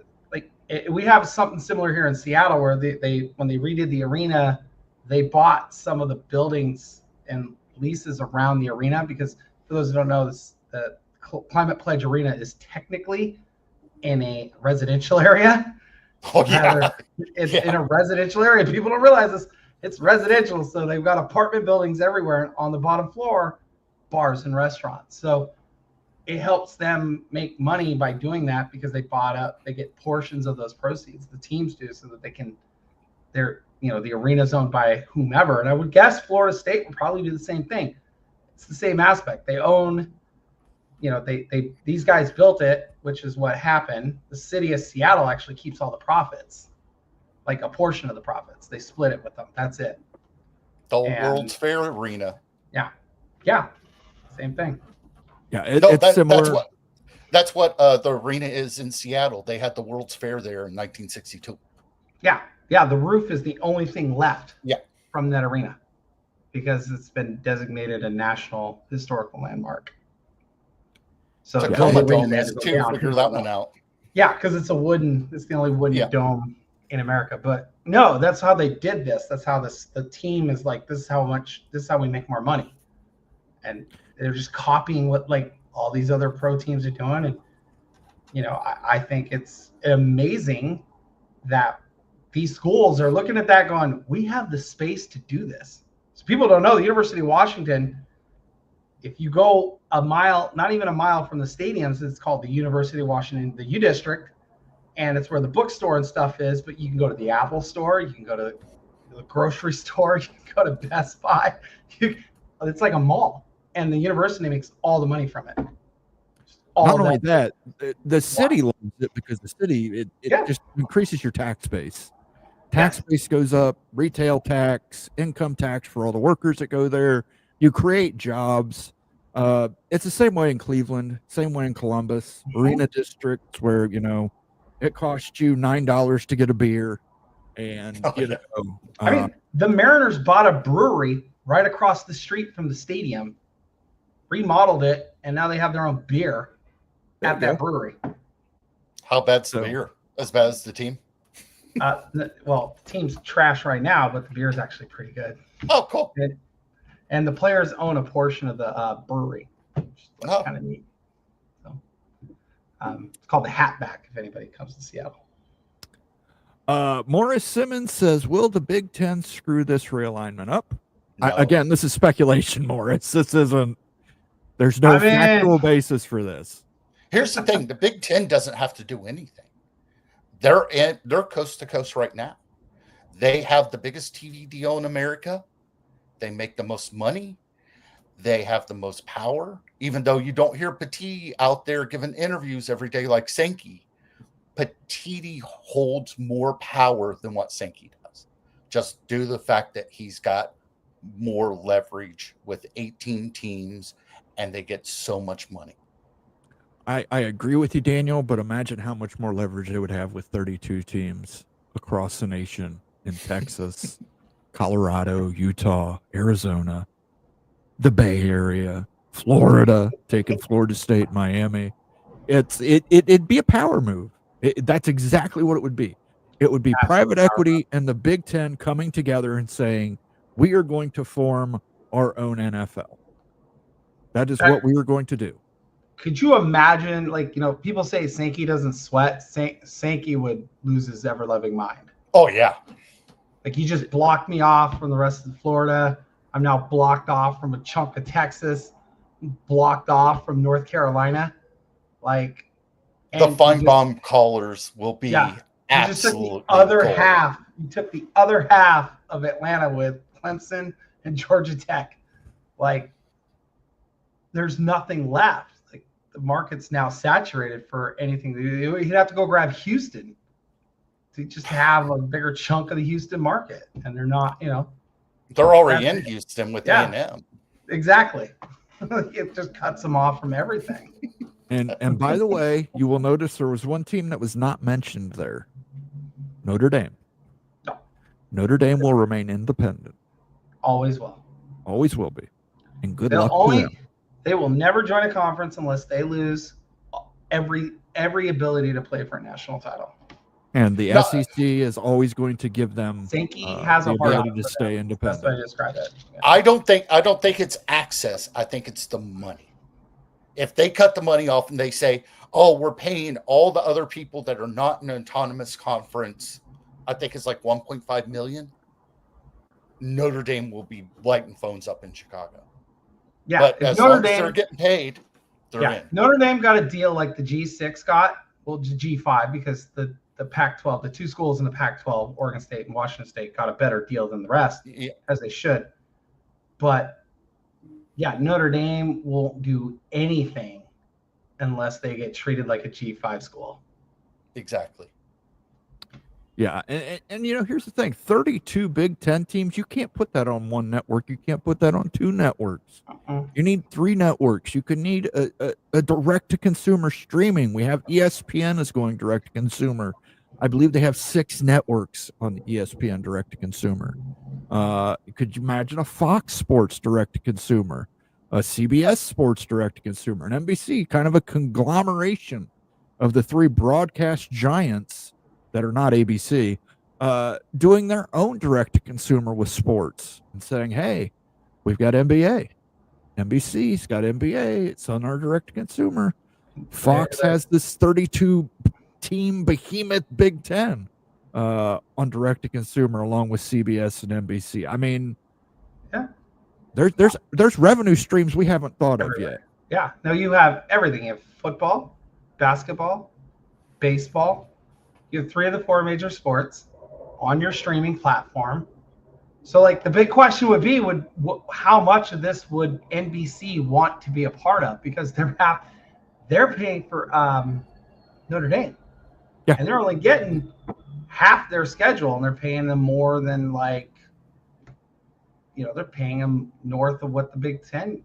we have something similar here in Seattle where they when they redid the arena, they bought some of the buildings and leases around the arena, because for those who don't know, the Climate Pledge Arena is technically in a residential area. Oh, yeah. It's in a residential area. People don't realize this. It's residential, so they've got apartment buildings everywhere, and on the bottom floor, bars and restaurants. So it helps them make money by doing that, because they get portions of those proceeds. The teams do, so that the arena's owned by whomever. And I would guess Florida State would probably do the same thing. It's the same aspect. They own, these guys built it, which is what happened. The city of Seattle actually keeps all the profits, like a portion of the profits. They split it with them. That's it. The World's Fair Arena. Yeah. Same thing. Yeah, it's similar. That's what the arena is in Seattle. They had the World's Fair there in 1962. Yeah. The roof is the only thing left. Yeah. From that arena, because it's been designated a national historical landmark. So the dome is too. Figure that one out. Yeah, because it's the only wooden dome in America. But no, that's how they did this. That's how the team is like, this is how we make more money. And they're just copying what like all these other pro teams are doing. And, I think it's amazing that these schools are looking at that going, we have the space to do this. So people don't know the University of Washington, if you go a mile, not even a mile from the stadiums, it's called the University of Washington, the U District, and it's where the bookstore and stuff is. But you can go to the Apple store, you can go to the grocery store, you can go to Best Buy. It's like a mall, and the university makes all the money from it. Not only that, the city loves it, because the city it just increases your tax base. Tax base goes up, retail tax, income tax for all the workers that go there. You create jobs. It's the same way in Cleveland, same way in Columbus, arena districts where, it costs you $9 to get a beer. And, I mean, the Mariners bought a brewery right across the street from the stadium, remodeled it, and now they have their own beer at that brewery. How bad's the beer? As bad as the team? Well, the team's trash right now, but the beer is actually pretty good. Oh, cool. And the players own a portion of the brewery, which is kind of neat. So, it's called the Hatback, if anybody comes to Seattle. Morris Simmons says, will the Big Ten screw this realignment up? No. Again, this is speculation, Morris. This isn't, there's no factual basis for this. Here's the thing. The Big Ten doesn't have to do anything. They're coast to coast right now. They have the biggest TV deal in America. They make the most money. They have the most power. Even though you don't hear Petit out there giving interviews every day like Sankey, Petit holds more power than what Sankey does. Just due to the fact that he's got more leverage with 18 teams, and they get so much money. I agree with you, Daniel, but imagine how much more leverage they would have with 32 teams across the nation in Texas, Colorado, Utah, Arizona, the Bay Area, Florida, taking Florida State, Miami. It'd be a power move. That's exactly what it would be. It would be private equity and the Big Ten coming together and saying, we are going to form our own NFL. That is what we are going to do. Could you imagine, people say Sankey doesn't sweat. Sankey would lose his ever-loving mind. Oh, yeah. Like, he just blocked me off from the rest of Florida. I'm now blocked off from a chunk of Texas, blocked off from North Carolina. The Feinbaum callers will be absolutely You took the other half of Atlanta with Clemson and Georgia Tech. There's nothing left. The market's now saturated for anything. He'd have to go grab Houston to just have a bigger chunk of the Houston market, and they're not. They're already in Houston with A&M. Exactly. It just cuts them off from everything. And by the way, you will notice there was one team that was not mentioned there. Notre Dame. No. Notre Dame will remain independent. Always will. Always will be. And good They'll luck to them. They will never join a conference unless they lose every ability to play for a national title. And the No. SEC is always going to give them Sankey has the a hard ability on to for stay them. That's the way independent. I describe it. Yeah. I don't think it's access. I think it's the money. If they cut the money off and they say, "Oh, we're paying all the other people that are not in an autonomous conference," I think it's like 1.5 million. Notre Dame will be lighting phones up in Chicago. Yeah, But if as Notre long as Dame, they're getting paid, they're in. Notre Dame got a deal like the G6 got, well, G5, because the Pac-12, the two schools in the Pac-12, Oregon State and Washington State, got a better deal than the rest, Yeah, as they should. But yeah, Notre Dame won't do anything unless they get treated like a G5 school. exactly. Yeah, and you know, here's the thing: 32 Big Ten teams. You can't put that on one network. You can't put that on two networks. You need 3 networks. You could need a direct-to-consumer streaming. We have ESPN is going direct-to-consumer. I believe they have 6 networks on the ESPN direct-to-consumer. Could you imagine a Fox Sports direct-to-consumer, a CBS Sports direct-to-consumer, an NBC, kind of a conglomeration of the 3 broadcast giants that are not ABC, doing their own direct-to-consumer with sports and saying, hey, we've got NBA. NBC's got NBA. It's on our direct-to-consumer. Fox has this 32-team behemoth Big Ten on direct-to-consumer along with CBS and NBC. I mean, Yeah. There's revenue streams we haven't thought of yet. Yeah. Now you have everything. You have football, basketball, baseball. You have 3 of the 4 major sports on your streaming platform. So, like, the big question would be, how much of this would NBC want to be a part of? Because they're paying for Notre Dame, and they're only getting half their schedule, and they're paying them more than, like, they're paying them north of what the Big Ten,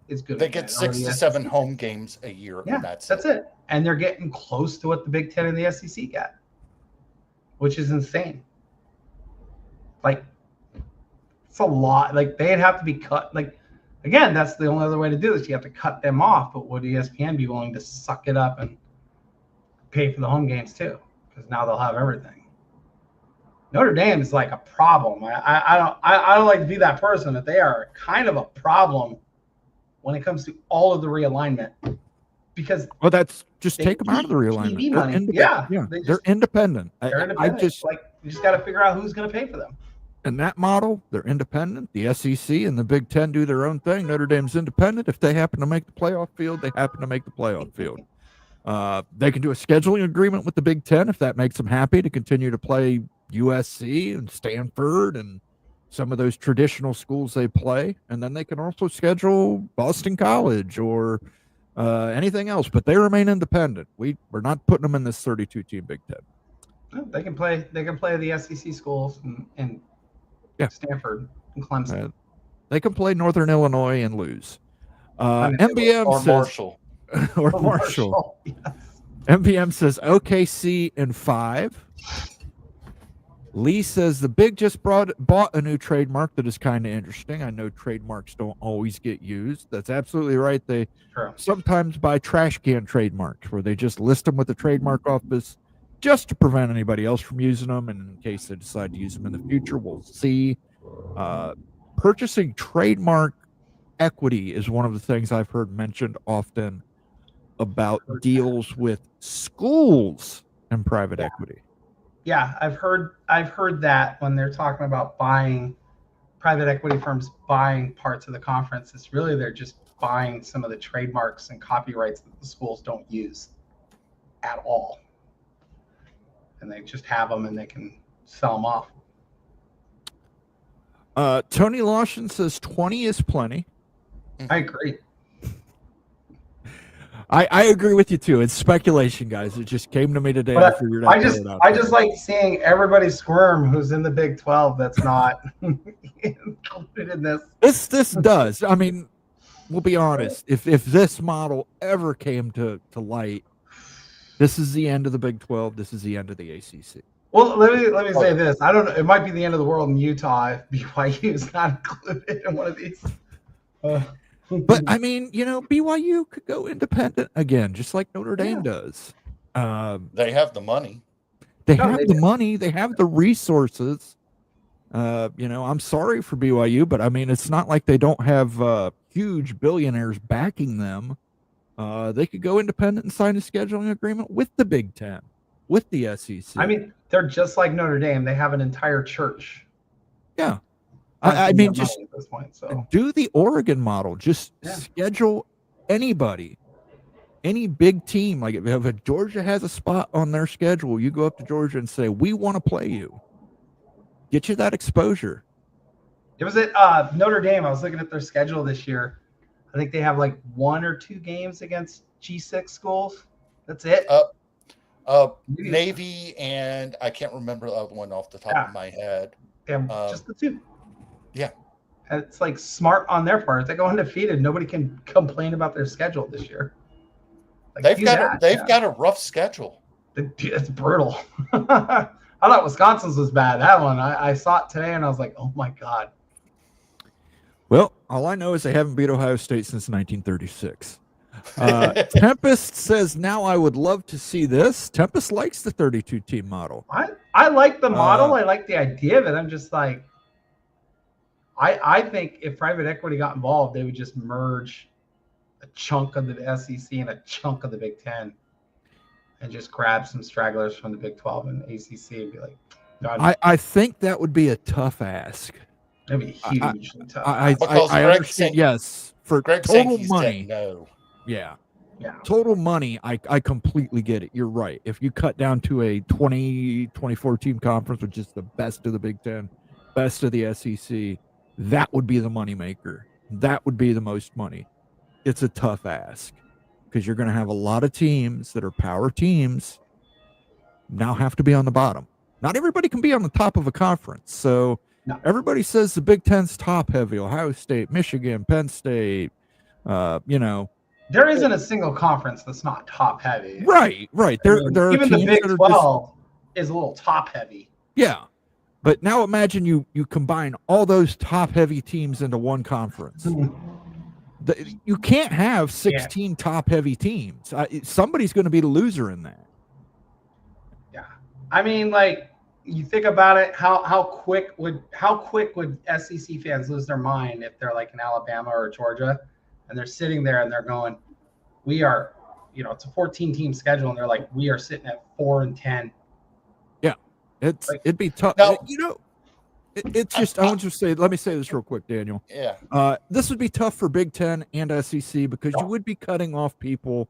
is good. They get 6 to 7 home games a year. Yeah, and that's it. And they're getting close to what the Big Ten and the SEC get, which is insane. Like, it's a lot. Like, they'd have to be cut. Like, again, that's the only other way to do this. You have to cut them off. But would ESPN be willing to suck it up and pay for the home games too? Because now they'll have everything. Notre Dame is like a problem. I don't like to be that person, but they are kind of a problem when it comes to all of the realignment. Because that's just take them out of the realignment. TV money. Yeah, they're independent. They're independent. You just got to figure out who's going to pay for them. In that model, they're independent. The SEC and the Big Ten do their own thing. Notre Dame's independent. If they happen to make the playoff field, they happen to make the playoff field. They can do a scheduling agreement with the Big Ten if that makes them happy to continue to play USC and Stanford and some of those traditional schools they play. And then they can also schedule Boston College or anything else, but they remain independent. We're not putting them in this 32-team Big Ten. They can play the SEC schools and Stanford and Clemson. They can play Northern Illinois and lose. MBM or says, Marshall. or Marshall. Yes. MBM says OKC in 5. Lee says the Big just bought a new trademark that is kind of interesting. I know trademarks don't always get used. That's absolutely right. They sometimes buy trash can trademarks where they just list them with the trademark office just to prevent anybody else from using them. And in case they decide to use them in the future, we'll see. Purchasing trademark equity is one of the things I've heard mentioned often about deals with schools and private equity. Yeah, I've heard that when they're talking about buying private equity firms buying parts of the conference, it's really they're just buying some of the trademarks and copyrights that the schools don't use at all. And they just have them and they can sell them off. Tony Lawson says 20 is plenty. I agree. I agree with you too. It's speculation, guys. It just came to me today. But I just like seeing everybody squirm who's in the Big 12 that's not included in this. This does. I mean, we'll be honest. If this model ever came to light, this is the end of the Big 12. This is the end of the ACC. Well, let me say this. I don't know. It might be the end of the world in Utah if BYU is not included in one of these. But I mean, BYU could go independent again, just like Notre Dame does. They have the money. They have the money. They have the resources. I'm sorry for BYU, but I mean, it's not like they don't have huge billionaires backing them. They could go independent and sign a scheduling agreement with the Big Ten, with the SEC. I mean, they're just like Notre Dame. They have an entire church. Yeah. I mean, just at this point, so. do the Oregon model. Just schedule anybody, any big team. Like if Georgia has a spot on their schedule, you go up to Georgia and say, we want to play you. Get you that exposure. It was at Notre Dame. I was looking at their schedule this year. I think they have like 1 or 2 games against G6 schools. That's it. Navy, and I can't remember the other one off the top of my head. Just the 2. Yeah. And it's like smart on their part. If they go undefeated, nobody can complain about their schedule this year. Like, they've got a rough schedule. It's brutal. I thought Wisconsin's was bad. That one, I saw it today, and I was like, oh, my God. Well, all I know is they haven't beat Ohio State since 1936. Tempest says, now I would love to see this. Tempest likes the 32-team model. I like the model. I like the idea of it. I'm just like, I think if private equity got involved, they would just merge a chunk of the SEC and a chunk of the Big Ten and just grab some stragglers from the Big 12 and ACC and be like, God. I think that would be a tough ask. That'd be hugely tough. I understand, yes. For total money. No. Yeah. Total money, I completely get it. You're right. If you cut down to a 24 team conference, which is the best of the Big Ten, best of the SEC, that would be the moneymaker. That would be the most money. It's a tough ask because you're going to have a lot of teams that are power teams now have to be on the bottom. Not everybody can be on the top of a conference. So everybody says the Big Ten's top heavy. Ohio State, Michigan, Penn State, There isn't a single conference that's not top heavy. Right. There are even the Big 12 is a little top heavy. Yeah. But now imagine you combine all those top heavy teams into one conference. You can't have 16 top heavy teams. Somebody's going to be the loser in that. Yeah. I mean, like, you think about it, how quick would SEC fans lose their mind if they're like in Alabama or Georgia and they're sitting there and they're going, we are, it's a 14-team schedule, and they're like, we are sitting at 4-10. Yeah, it'd be tough. No. It's just, I want you to say, let me say this real quick, Daniel. Yeah. This would be tough for Big Ten and SEC because you would be cutting off people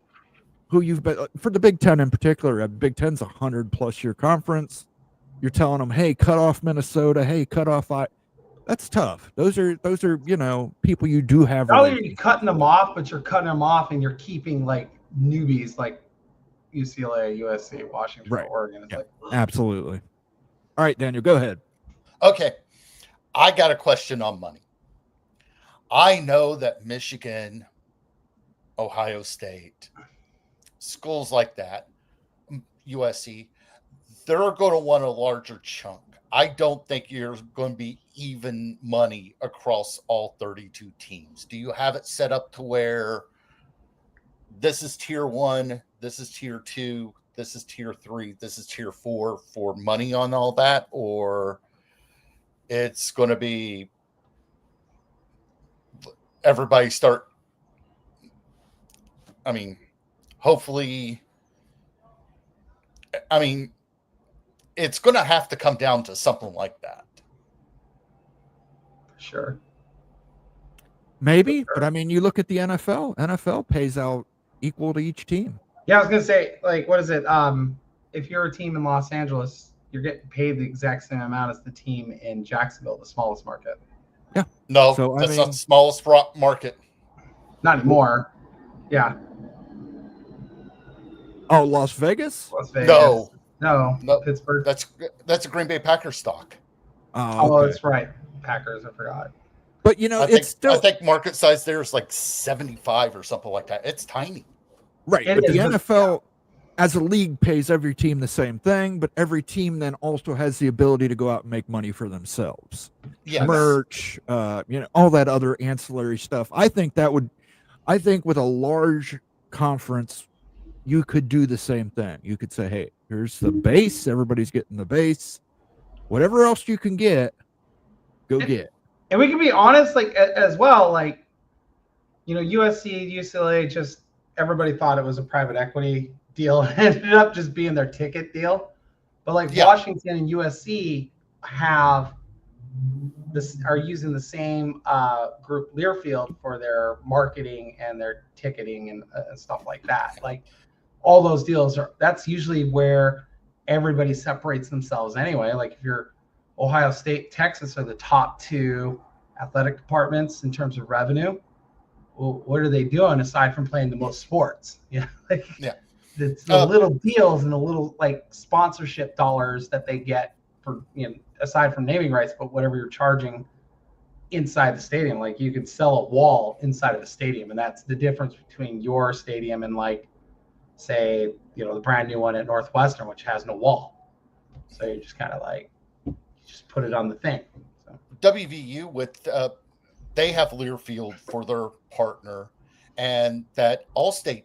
who you've been, for the Big Ten in particular. Big Ten's 100+ year conference. You're telling them, hey, cut off Minnesota. Hey, cut off That's tough. Those are people you do have. Not only are you cutting them off, but you're cutting them off and you're keeping like newbies like UCLA, USC, Washington, Oregon. It's absolutely. All right, Daniel, go ahead. Okay. I got a question on money. I know that Michigan, Ohio State, schools like that, USC, they're going to want a larger chunk. I don't think you're going to be even money across all 32 teams. Do you have it set up to where this is tier 1, this is tier 2, this is tier 3, this is tier 4 for money on all that? Or it's going to be everybody start, hopefully, it's going to have to come down to something like that. Sure. Maybe, but you look at the NFL. NFL pays out equal to each team. Yeah, I was going to say, like, what is it? If you're a team in Los Angeles, you're getting paid the exact same amount as the team in Jacksonville, the smallest market. Yeah. No, that's not the smallest market. Not anymore. Yeah. Oh, Las Vegas? Las Vegas. No, Pittsburgh. That's a Green Bay Packers stock. Oh, that's right. Packers, I forgot. But you know, it's still I think market size there is like 75 or something like that. It's tiny. right. It But is, the but- NFL as a league pays every team the same thing, but every team then also has the ability to go out and make money for themselves. Yes. Merch, you know, all that other ancillary stuff. I think with a large conference, you could do the same thing. You could say, hey, here's the base, everybody's getting the base. Whatever else you can get, go get. And we can be honest, like as well, like, you know, USC, UCLA, just everybody thought it was a private equity deal. It ended up just being their ticket deal. But like Washington and USC are using the same group, Learfield, for their marketing and their ticketing and stuff like that. Like all those deals that's usually where everybody separates themselves anyway. Like if you're Ohio State, Texas are the top two athletic departments in terms of revenue. Well, what are they doing aside from playing the most sports? Yeah, like it's the little deals and the little like sponsorship dollars that they get for, you know, aside from naming rights, but whatever you're charging inside the stadium. Like you could sell a wall inside of a stadium, and that's the difference between your stadium and like, say, you know, the brand new one at Northwestern, which has no wall. So you're just kind of like, just put it on the thing. So. WVU with they have Learfield for their partner, and that Allstate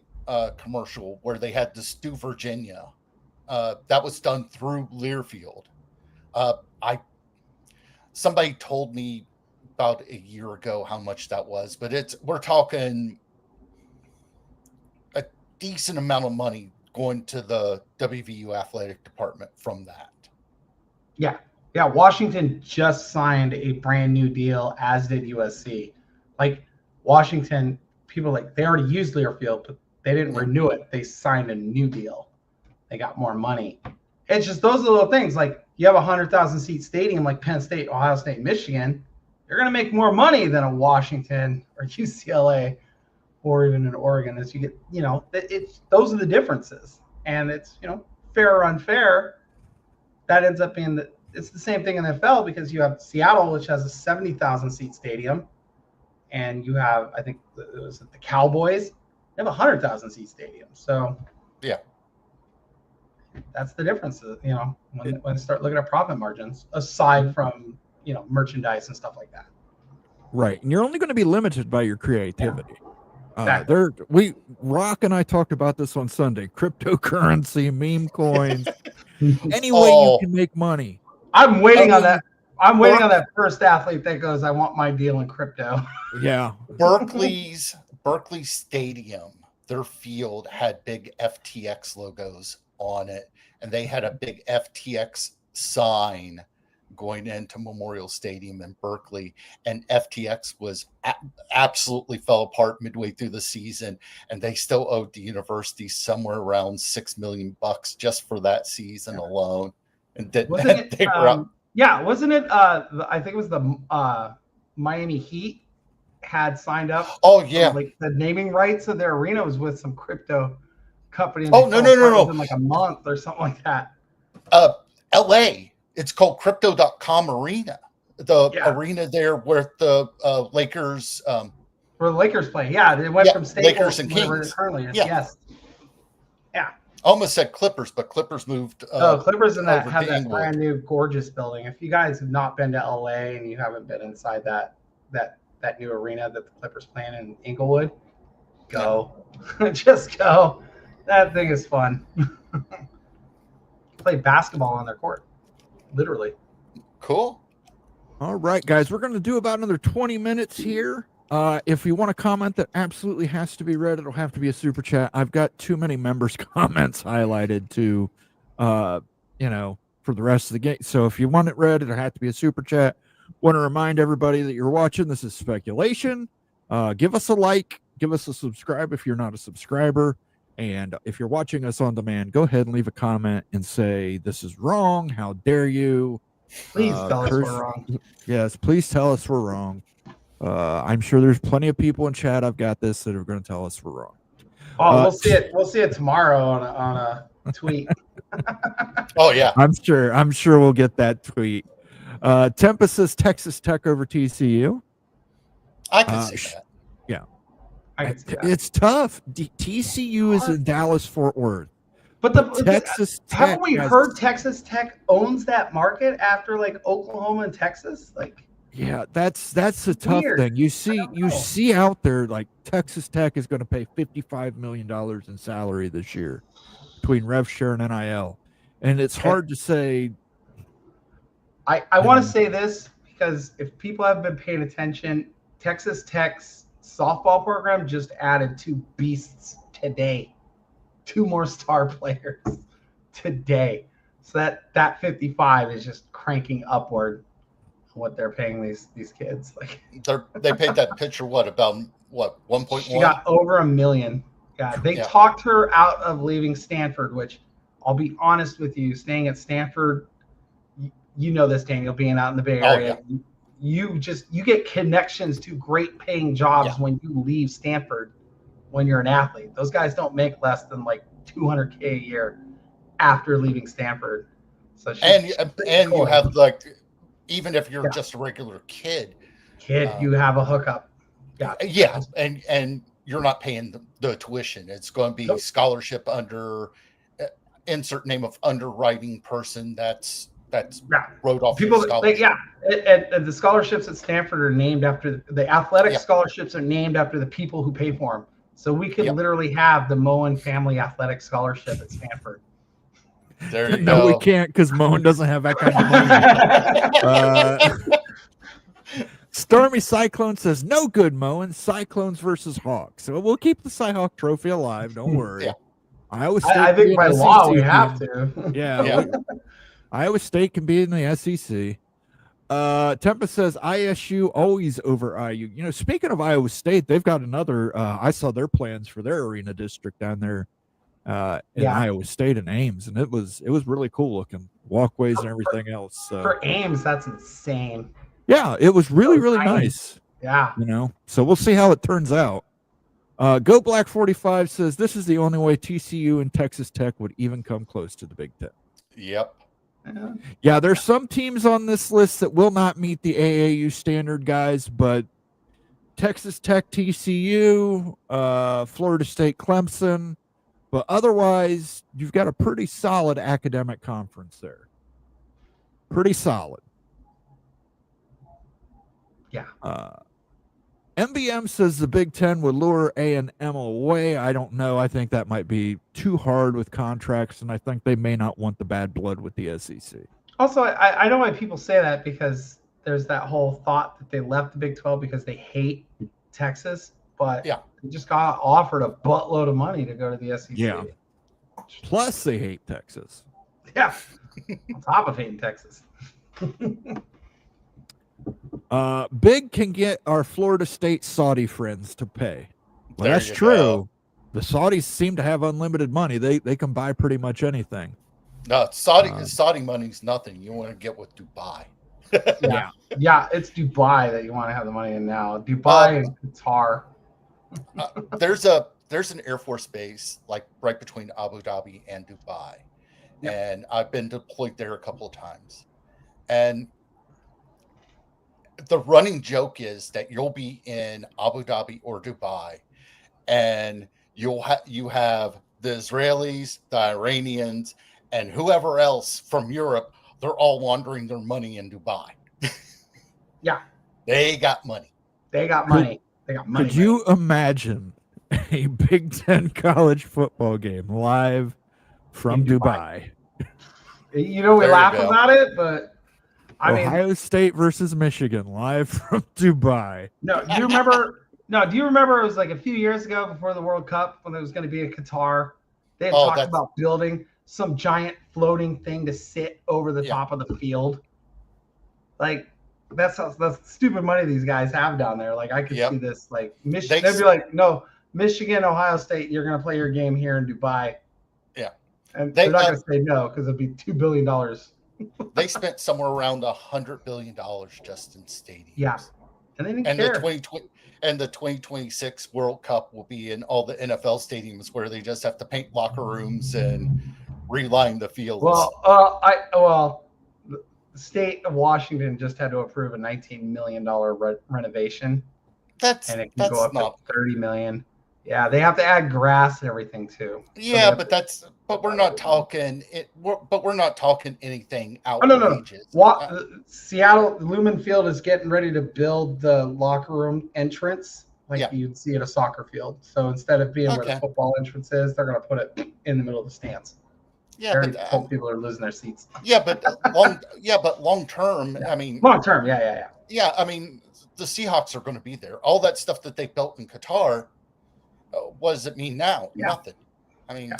commercial where they had the Stu Virginia, that was done through Learfield. Somebody told me about a year ago how much that was, but we're talking a decent amount of money going to the WVU athletic department from that. Yeah. Yeah, Washington just signed a brand new deal, as did USC. Like Washington, people like they already used Learfield, but they didn't renew it. They signed a new deal. They got more money. It's just those little things. Like you have a 100,000 seat stadium like Penn State, Ohio State, Michigan. You're going to make more money than a Washington or UCLA or even an Oregon as you get, you know, those are the differences. And it's, you know, fair or unfair. That ends up being it's the same thing in the NFL because you have Seattle, which has a 70,000 seat stadium, and you have, I think it was the Cowboys, they have a 100,000 seat stadium. So yeah, that's the difference, you know, when they start looking at profit margins, aside from, you know, merchandise and stuff like that. Right. And you're only going to be limited by your creativity. Yeah. Exactly. Rock and I talked about this on Sunday, cryptocurrency, meme coins, any way you can make money. I'm waiting on that. I'm waiting on that first athlete that goes, I want my deal in crypto. Yeah. Berkeley Stadium, their field had big FTX logos on it, and they had a big FTX sign going into Memorial Stadium in Berkeley, and FTX was absolutely fell apart midway through the season, and they still owed the university somewhere around $6 million just for that season alone. And wasn't it? I think it was the Miami Heat had signed up. Oh yeah, like the naming rights of their arena was with some crypto company. Oh no! In like a month or something like that. LA. It's called Crypto.com Arena. The arena there where the Lakers. Where the Lakers play. Yeah, they went from Staples Lakers and to Kings. Currently. Yes. Yeah. I almost said Clippers, but Clippers moved. Clippers have that brand new gorgeous building. If you guys have not been to LA and you haven't been inside that new arena that the Clippers play in Inglewood, go. Just go. That thing is fun. Play basketball on their court. Literally. Cool. All right, guys, we're going to do about another 20 minutes here. If you want a comment that absolutely has to be read, it'll have to be a super chat. I've got too many members' comments highlighted to, for the rest of the game. So if you want it read, it'll have to be a super chat. Want to remind everybody that you're watching. This is speculation. Give us a like. Give us a subscribe if you're not a subscriber. And if you're watching us on demand, go ahead and leave a comment and say, this is wrong. How dare you? Please tell us we're wrong. Yes, please tell us we're wrong. I'm sure there's plenty of people in chat. I've got this that are going to tell us we're wrong. Oh, we'll see it. We'll see it tomorrow on a tweet. Oh yeah, I'm sure we'll get that tweet. Tempest says Texas Tech over TCU. I can see that. Yeah. I can see that. It's tough. TCU is in Dallas, Fort Worth. But Texas Tech haven't we heard Texas Tech owns that market after like Oklahoma and Texas? Like, yeah, that's the tough thing. You see out there like Texas Tech is going to pay $55 million in salary this year between rev share and NIL, and it's hard to say. I want to say this because if people have been paying attention, Texas Tech's softball program just added 2 beasts today. 2 more star players today. So that 55 is just cranking upward what they're paying these kids. Like they paid that pitcher about 1.1? She got over $1 million. Yeah. They talked her out of leaving Stanford, which I'll be honest with you, staying at Stanford, you know this, Daniel, being out in the Bay Area. Yeah. You get connections to great paying jobs when you leave Stanford. When you're an athlete, those guys don't make less than like $200K a year after leaving Stanford. So you have like, even if you're just a regular kid, you have a hookup. Yeah, and you're not paying the tuition. It's going to be scholarship under insert name of underwriting person. That's wrote off people. And the scholarships at Stanford are named after the athletic scholarships are named after the people who pay for them. So we could literally have the Moen family athletic scholarship at Stanford. There you go. No, we can't because Moen doesn't have that kind of money. Stormy Cyclone says, no good, Moen. Cyclones versus Hawks. So we'll keep the Cy-Hawk trophy alive. Don't worry. Yeah. I think by law we have to. Yeah. Iowa State can be in the SEC. Tempest says ISU always over IU. You know, speaking of Iowa State, they've got another. I saw their plans for their arena district down there in Iowa State and Ames, and it was really cool looking walkways and everything else. For Ames, that's insane. Yeah, it was really nice. Yeah, you know. So we'll see how it turns out. Go Black 45 says this is the only way TCU and Texas Tech would even come close to the Big Ten. Yep. Yeah, there's some teams on this list that will not meet the AAU standard, guys, but Texas Tech, TCU, Florida State, Clemson, but otherwise, you've got a pretty solid academic conference there. Pretty solid. Yeah. MBM says the Big Ten would lure A&M away. I don't know. I think that might be too hard with contracts, and I think they may not want the bad blood with the SEC. Also, I know why people say that because there's that whole thought that they left the Big 12 because they hate Texas, but they just got offered a buttload of money to go to the SEC. Yeah. Plus, they hate Texas. Yeah. On top of hating Texas. Big can get our Florida State Saudi friends to pay. Well, that's true. Go. The Saudis seem to have unlimited money. They can buy pretty much anything. No, Saudi money's nothing. You want to get with Dubai. Yeah, it's Dubai that you want to have the money in now. Dubai and Qatar. There's an Air Force base like right between Abu Dhabi and Dubai, and I've been deployed there a couple of times, and the running joke is that you'll be in Abu Dhabi or Dubai, and you have the Israelis, the Iranians, and whoever else from Europe. They're all laundering their money in Dubai. Yeah, they got money. Could you imagine a Big Ten college football game live from Dubai? You know, we laugh about it, but Ohio State versus Michigan live from Dubai. No, do you remember? It was like a few years ago before the World Cup when it was going to be in Qatar. They had talked about building some giant floating thing to sit over the top of the field. Like that's stupid money these guys have down there. Like I could see this. Like Michigan, they'd be like, no, Michigan, Ohio State, you're going to play your game here in Dubai. Yeah, and they're not going to say no because it'd be $2 billion. They spent somewhere around $100 billion just in stadiums. Yeah, and they didn't care. The 2026 World Cup will be in all the NFL stadiums where they just have to paint locker rooms and reline the fields. Well, the state of Washington just had to approve a $19 million renovation. and it can go up not. to 30 million. Yeah, they have to add grass and everything too. Yeah, but we're not talking we're not talking anything Oh, no. outrageous. Seattle Lumen Field is getting ready to build the locker room entrance like you'd see at a soccer field. So instead of being where the football entrance is, they're going to put it in the middle of the stands. Yeah, but people are losing their seats. But long term, I mean, long term, yeah. Yeah, I mean, the Seahawks are going to be there. All that stuff that they built in Qatar, what does it mean now? Yeah. Nothing. I mean,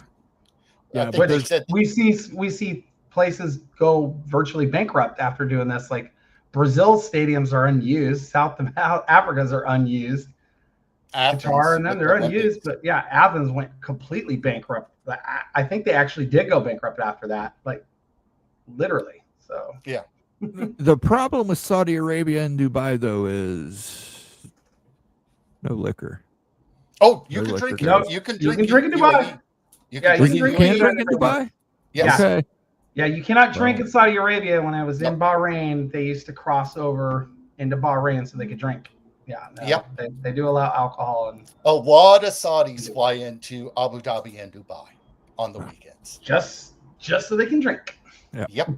I think they said we see places go virtually bankrupt after doing this. Like Brazil's stadiums are unused, South Africa's are unused, Qatar and them they're unused. But yeah, Athens went completely bankrupt. I think they actually did go bankrupt after that, like literally. So yeah. The problem with Saudi Arabia and Dubai though is no liquor. Oh, you can drink. No, you can drink in Dubai. You can drink in Dubai. Yes. Okay. Yeah, you cannot drink in Saudi Arabia. When I was in Bahrain, they used to cross over into Bahrain so they could drink. Yeah. No, they do allow alcohol, and a lot of Saudis fly into Abu Dhabi and Dubai on the weekends just so they can drink. Yeah. Yep.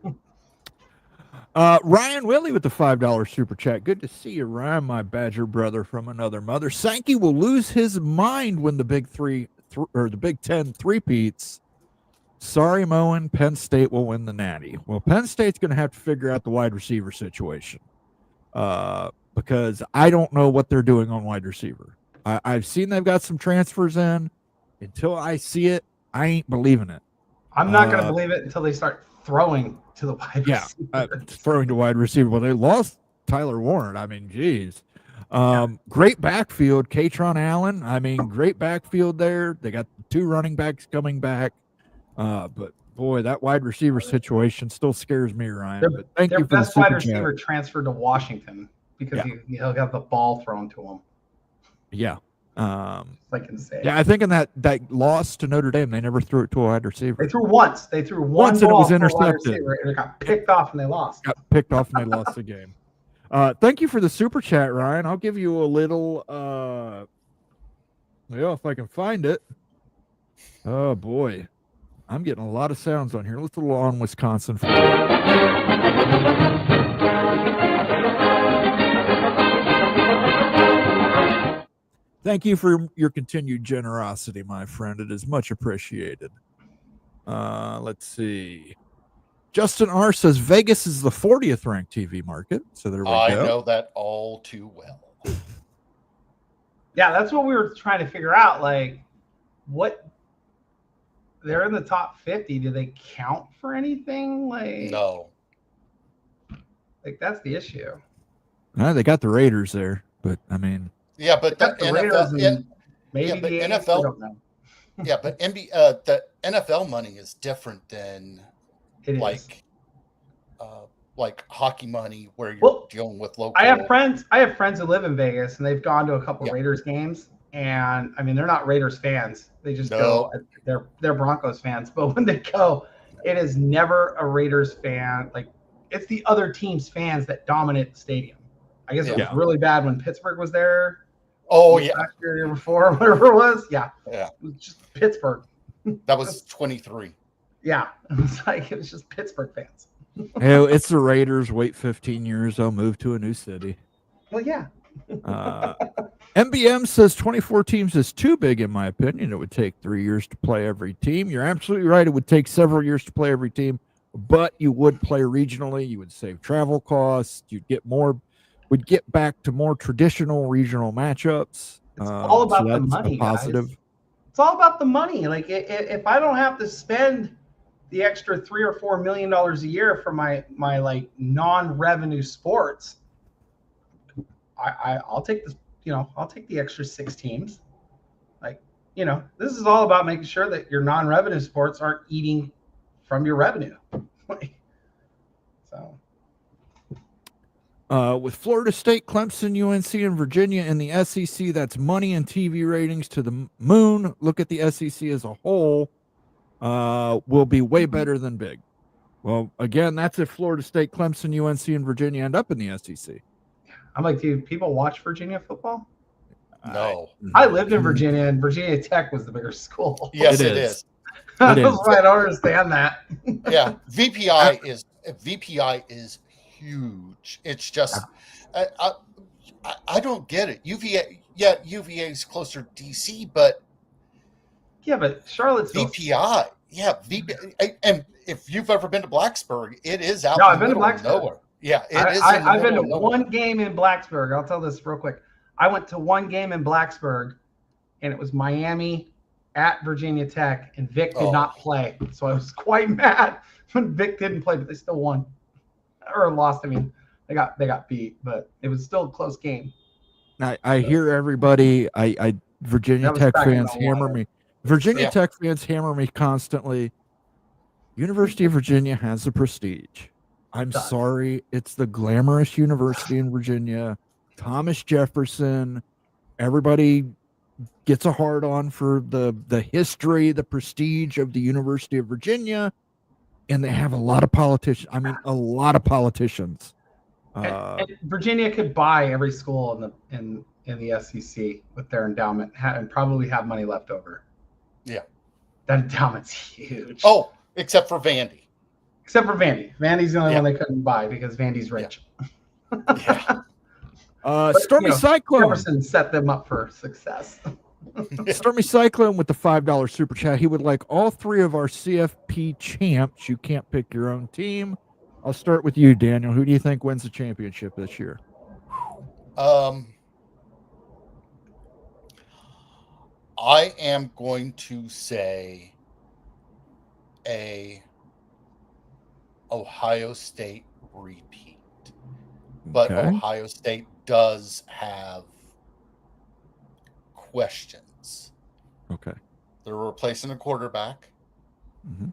Ryan Willie with the $5 super chat. Good to see you, Ryan, my Badger brother from another mother. Sankey will lose his mind when the Big Ten three-peats. Sorry, Moen. Penn State will win the Natty. Well, Penn State's going to have to figure out the wide receiver situation because I don't know what they're doing on wide receiver. I've seen they've got some transfers in. Until I see it, I ain't believing it. I'm not going to believe it until they start throwing to the wide receiver. Throwing to wide receiver. Well, they lost Tyler Warren. I mean, geez. Great backfield. Katron Allen. I mean, great backfield there. They got 2 running backs coming back. But boy, that wide receiver situation still scares me, Ryan. But thank you for best wide receiver transferred to Washington because he'll have the ball thrown to him. Yeah. Like insane. Yeah, I think in that loss to Notre Dame, they never threw it to a wide receiver. They threw once. They threw one and it ball was to intercepted. And it got picked off and they lost. Got picked off and they lost the game. Thank you for the super chat, Ryan. I'll give you a little if I can find it. Oh boy. I'm getting a lot of sounds on here. Let's do a little on Wisconsin for Thank you for your continued generosity, my friend. It is much appreciated. Let's see. Justin R. says Vegas is the 40th ranked TV market. So there we go. I know that all too well. Yeah, that's what we were trying to figure out. Like, what they're in the top 50. Do they count for anything? Like, no. Like, that's the issue. They got the Raiders there, but I mean, yeah, but the NFL, maybe but the NFL, I don't know. Yeah, but the NFL money is different than like hockey money where you're dealing with local. I have friends who live in Vegas and they've gone to a couple Raiders games, and I mean they're not Raiders fans. They just go. They're Broncos fans, but when they go, it is never a Raiders fan. Like, it's the other team's fans that dominate the stadium. I guess it was really bad when Pittsburgh was there. Oh yeah, last year before, whatever it was. Yeah. It was just Pittsburgh. That was 23. Yeah, it was just Pittsburgh fans. Hey, it's the Raiders. Wait 15 years, they'll move to a new city. Well, yeah. MBM says 24 teams is too big, in my opinion. It would take 3 years to play every team. You're absolutely right. It would take several years to play every team, but you would play regionally. You would save travel costs. You'd get more. We'd get back to more traditional regional matchups. It's all about the money, positive. Guys. It's all about the money. Like, if I don't have to spend the extra $3 or $4 million a year for my like non-revenue sports, I'll take this. I'll take the extra 6 teams. Like, this is all about making sure that your non-revenue sports aren't eating from your revenue. So. With Florida State, Clemson, UNC, and Virginia in the SEC, that's money and TV ratings to the moon. Look at the SEC as a whole. Will be way better than Big. Well, again, that's if Florida State, Clemson, UNC, and Virginia end up in the SEC. I'm like, do people watch Virginia football? No. I lived in Virginia, and Virginia Tech was the bigger school. Yes, It it is. is. That's is. why I don't understand that. Yeah, VPI is huge. It's just I don't get it. UVA, yeah, UVA is closer to DC, but Yeah, but Charlottesville. VPI, yeah, VPI. And if you've ever been to Blacksburg, it is out No, in I've the been to middle of Blacksburg. nowhere. Yeah, it is. I've been to of nowhere. one game in Blacksburg. I'll tell this real quick. I went to one game in Blacksburg, and it was Miami at Virginia Tech, and Vic did not play. So I was quite mad when Vic didn't play, but they still won or lost. I mean, they got beat, but it was still a close game. I hear everybody. Virginia That was Tech back in fans 01. hammer me. Virginia Yeah. Tech fans hammer me constantly. University of Virginia has the prestige. I'm Does. sorry, it's the glamorous university in Virginia. Thomas Jefferson. Everybody gets a hard on for the history, the prestige of the University of Virginia, and they have a lot of politicians. I mean, a lot of politicians. And Virginia could buy every school in the SEC with their endowment and probably have money left over. Yeah. That endowment's huge. Oh, except for Vandy. Except for Vandy. Vandy's the only Yeah. one they couldn't buy because Vandy's rich. Yeah. Stormy Cyclone. Jefferson set them up for success. Stormy Cyclone with the $5 super chat. He would like all three of our CFP champs. You can't pick your own team. I'll start with you, Daniel. Who do you think wins the championship this year? I am going to say a Ohio State repeat. But Okay. Ohio State does have questions. Okay. They're replacing a quarterback. Mm-hmm.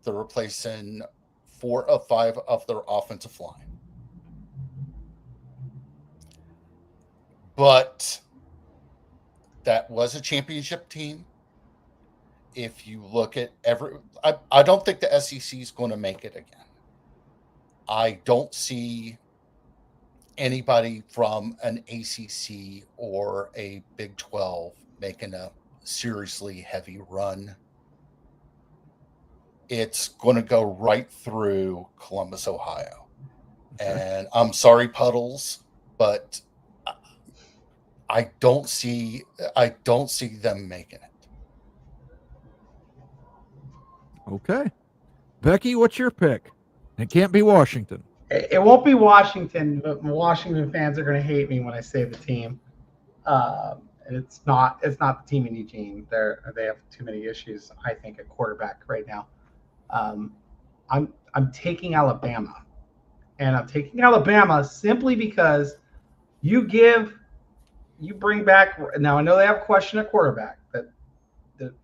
They're replacing 4 of 5 of their offensive line. But that was a championship team. If you look at I don't think the SEC is going to make it again. I don't see anybody from an ACC or a Big 12 making a seriously heavy run. It's going to go right through Columbus, Ohio. Okay. And I'm sorry, Puddles, but I don't see them making it. Okay. Becky, what's your pick? It can't be Washington. It won't be Washington, but Washington fans are going to hate me when I say the team. It's not the team in Eugene. They have too many issues, I think, at quarterback right now. I'm taking Alabama, and I'm taking Alabama simply because you bring back. Now I know they have a question at quarterback that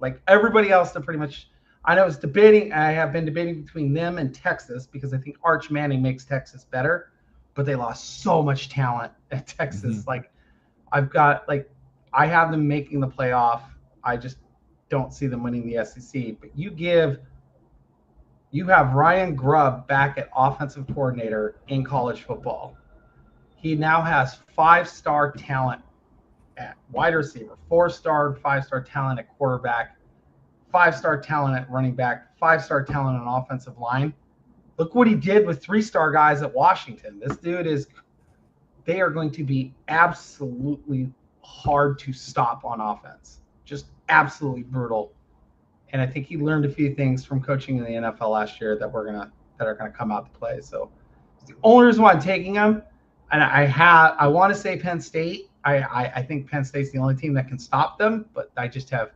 like everybody else, that pretty much. I know it's debating. I have been debating between them and Texas because I think Arch Manning makes Texas better, but they lost so much talent at Texas. Mm-hmm. Like I have them making the playoff. I just don't see them winning the SEC. But you have Ryan Grubb back at offensive coordinator in college football. He now has 5-star talent at wide receiver, 4-star, 5-star talent at quarterback, 5-star talent at running back, 5-star talent on offensive line. Look what he did with 3-star guys at Washington. This dude they are going to be absolutely hard to stop on offense. Just absolutely brutal. And I think he learned a few things from coaching in the NFL last year that are gonna come out to play. So it's the only reason why I'm taking him. And I want to say Penn State. I think Penn State's the only team that can stop them, but I just have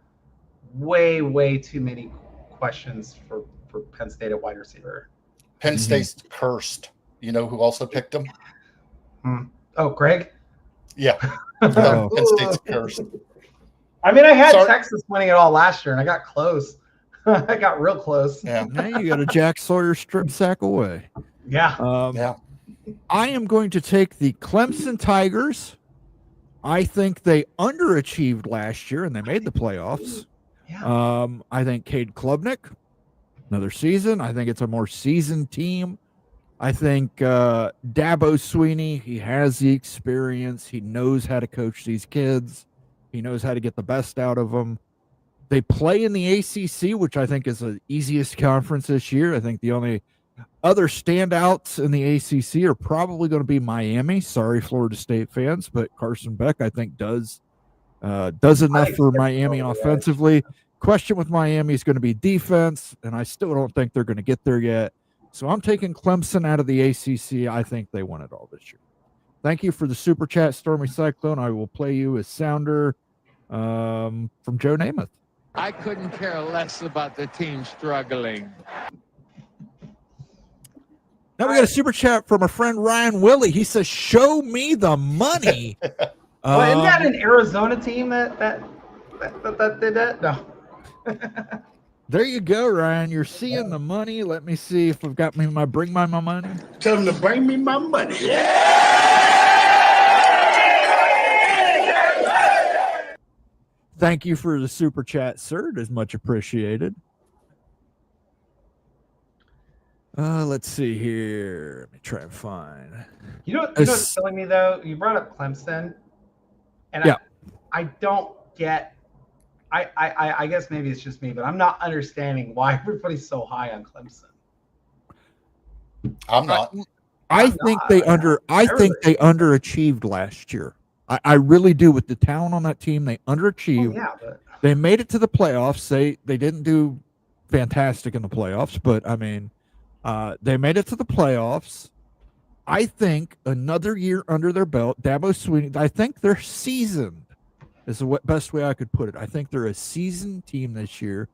way too many questions for Penn State at wide receiver. Penn State's cursed. You know who also picked them? Oh, Greg? Yeah. Oh. Penn State's cursed. I mean, I had Texas winning it all last year, and I got close. I got real close. Yeah. Now you got a Jack Sawyer strip sack away. Yeah. Yeah. I am going to take the Clemson Tigers. I think they underachieved last year, and they made the playoffs. Yeah. I think Cade Klubnik, another season. I think it's a more seasoned team. I think Dabo Swinney, he has the experience. He knows how to coach these kids. He knows how to get the best out of them. They play in the ACC, which I think is the easiest conference this year. I think the only other standouts in the ACC are probably going to be Miami. Sorry, Florida State fans, but Carson Beck, I think, does enough for Miami offensively. Question with Miami is going to be defense, and I still don't think they're going to get there yet. So I'm taking Clemson out of the ACC. I think they won it all this year. Thank you for the super chat, Stormy Cyclone. I will play you a sounder from Joe Namath. I couldn't care less about the team struggling. Now we got a super chat from our friend Ryan Willie. He says, "Show me the money." Well, isn't that an Arizona team that did that? No. There you go, Ryan. You're seeing the money. Let me see if I've got bring my money. Tell them to bring me my money. Thank you for the super chat, sir. It is much appreciated. Let's see here. Let me try and find. You know what's killing me though? You brought up Clemson, and yeah. I don't get. I guess maybe it's just me, but I'm not understanding why everybody's so high on Clemson. I'm not. I think they underachieved last year. I really do. With the talent on that team, they underachieved. Oh, yeah, but they made it to the playoffs. They didn't do fantastic in the playoffs, but I mean, they made it to the playoffs. I think another year under their belt, Dabo Swinney, I think they're seasoned. Is the best way I could put it. I think they're a seasoned team this year.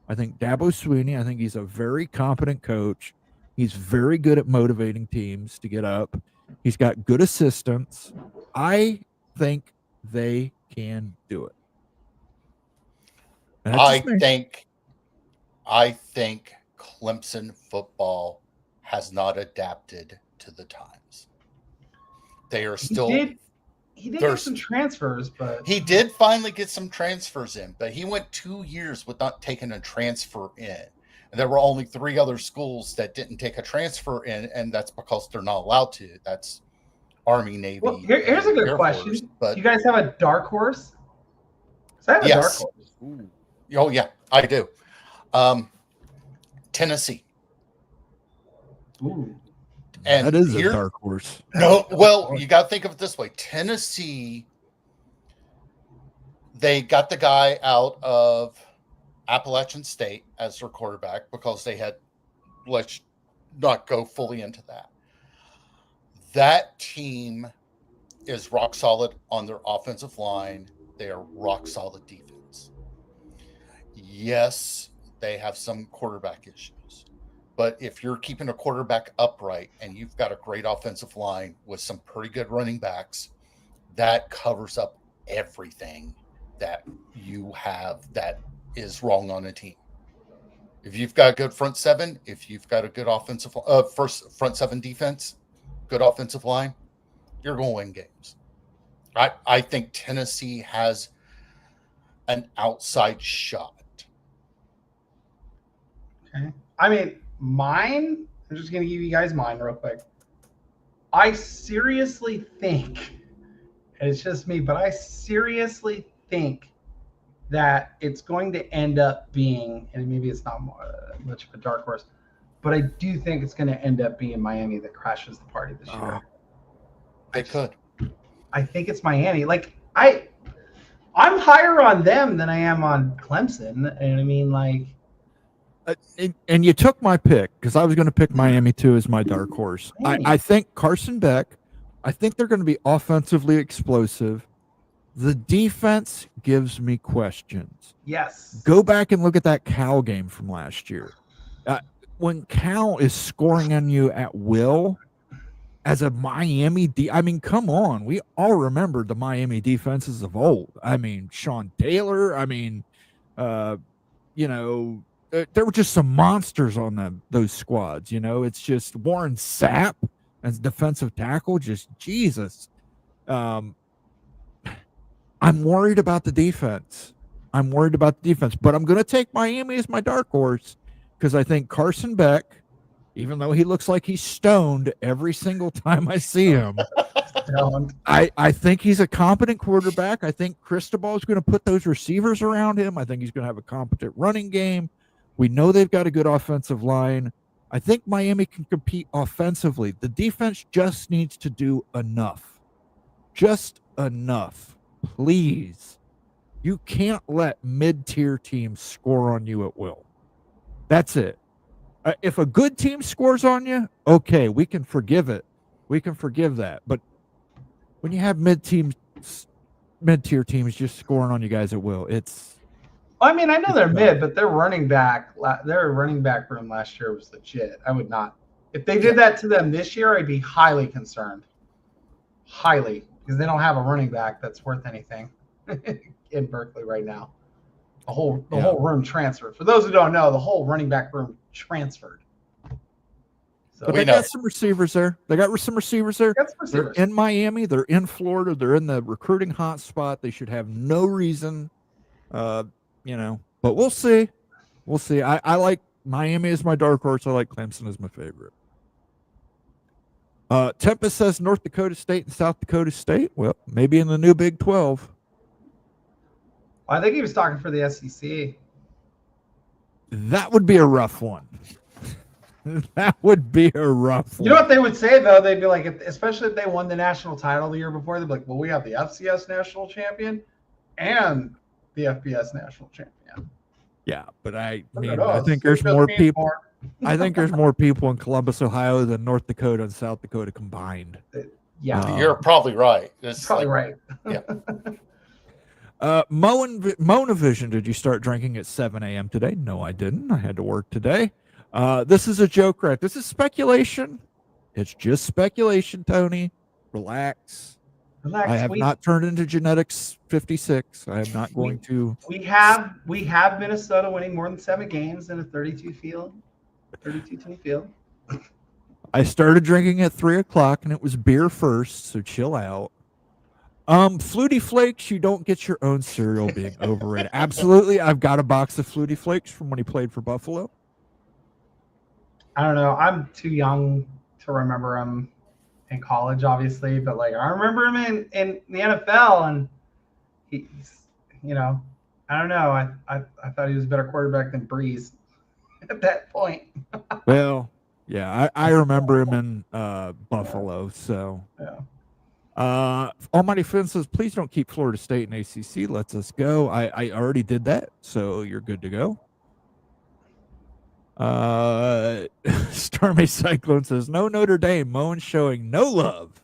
I think Dabo Swinney, I think he's a very competent coach. He's very good at motivating teams to get up. He's got good assistants. I think they can do it. I think Clemson football has not adapted to the times. They are still. He did get some transfers, but he did finally get some transfers in. But he went 2 years with not taking a transfer in. And there were only 3 other schools that didn't take a transfer in, and that's because they're not allowed to. That's Army, Navy. Well, here's a good question. Do you guys have a dark horse? I have a dark horse. Ooh. Oh, yeah, I do. Tennessee. Ooh. And that is a dark horse. No, well, you got to think of it this way. Tennessee, they got the guy out of Appalachian State as their quarterback because they had, let's not go fully into that. That team is rock solid on their offensive line. They are rock solid defense. Yes, they have some quarterback issues. But if you're keeping a quarterback upright and you've got a great offensive line with some pretty good running backs, that covers up everything that you have that is wrong on a team. If you've got a good front seven, if you've got a good offensive front seven defense, good offensive line, you're going to win games. I think Tennessee has an outside shot. Okay. I mean, mine, I'm just going to give you guys mine real quick. I seriously think, and it's just me, but I seriously think that it's going to end up being, and maybe it's not much of a dark horse, but I do think it's going to end up being Miami that crashes the party this year. They could. I think it's Miami. Like, I'm higher on them than I am on Clemson, and I mean, like, and you took my pick because I was going to pick Miami too as my dark horse. I think Carson Beck, I think they're going to be offensively explosive. The defense gives me questions. Yes. Go back and look at that Cal game from last year. When Cal is scoring on you at will as a Miami I mean, come on. We all remember the Miami defenses of old. I mean, Sean Taylor. I mean, there were just some monsters on those squads. It's just Warren Sapp as defensive tackle. Just Jesus. I'm worried about the defense. but I'm going to take Miami as my dark horse because I think Carson Beck even though he looks like he's stoned every single time I see him. Stoned. I think he's a competent quarterback. I think Cristobal is going to put those receivers around him. I think he's going to have a competent running game. We know they've got a good offensive line. I think Miami can compete offensively. The defense just needs to do enough. Just enough. Please. You can't let mid-tier teams score on you at will. That's it. If a good team scores on you, okay, we can forgive it. We can forgive that. But when you have mid-tier teams just scoring on you guys at will, it's... I mean, I know they're mid, but their running back room last year was legit. I would not. If they did that to them this year, I'd be highly concerned. Highly, because they don't have a running back that's worth anything in Berkeley right now. The whole room transferred. For those who don't know, the whole running back room transferred. So but they got some receivers there. They got some receivers there. They're in Miami. They're in Florida. They're in the recruiting hot spot. They should have no reason. But we'll see. We'll see. I like Miami as my dark horse. I like Clemson as my favorite. Tempest says North Dakota State and South Dakota State. Well, maybe in the new Big 12. I think he was talking for the SEC. That would be a rough one. That would be a rough one. You know what they would say, though? They'd be like, especially if they won the national title the year before, they'd be like, well, we have the FCS national champion and the FBS national champion. Yeah, but I think there's more people. I think there's more people in Columbus, Ohio than North Dakota and South Dakota combined. Yeah, you're probably right. It's probably right. Yeah. Mona Vision, did you start drinking at 7 a.m. today? No, I didn't. I had to work today. This is a joke, right? This is speculation. It's just speculation, Tony. Relax. I have not turned into genetics 56. I am not going to. We have Minnesota winning more than 7 games in a 32-team field. I started drinking at 3 o'clock, and it was beer first, so chill out. Flutie Flakes, you don't get your own cereal being overrated. Absolutely, I've got a box of Flutie Flakes from when he played for Buffalo. I don't know. I'm too young to remember him in college, obviously, but like I remember him in the NFL, and he's, I don't know. I thought he was a better quarterback than Breeze at that point. Well, yeah, I remember him in Buffalo. So, yeah. Almighty Finn says, please don't keep Florida State and ACC. Let's us go. I already did that, so you're good to go. Stormy Cyclone says, no Notre Dame. Moen's showing no love.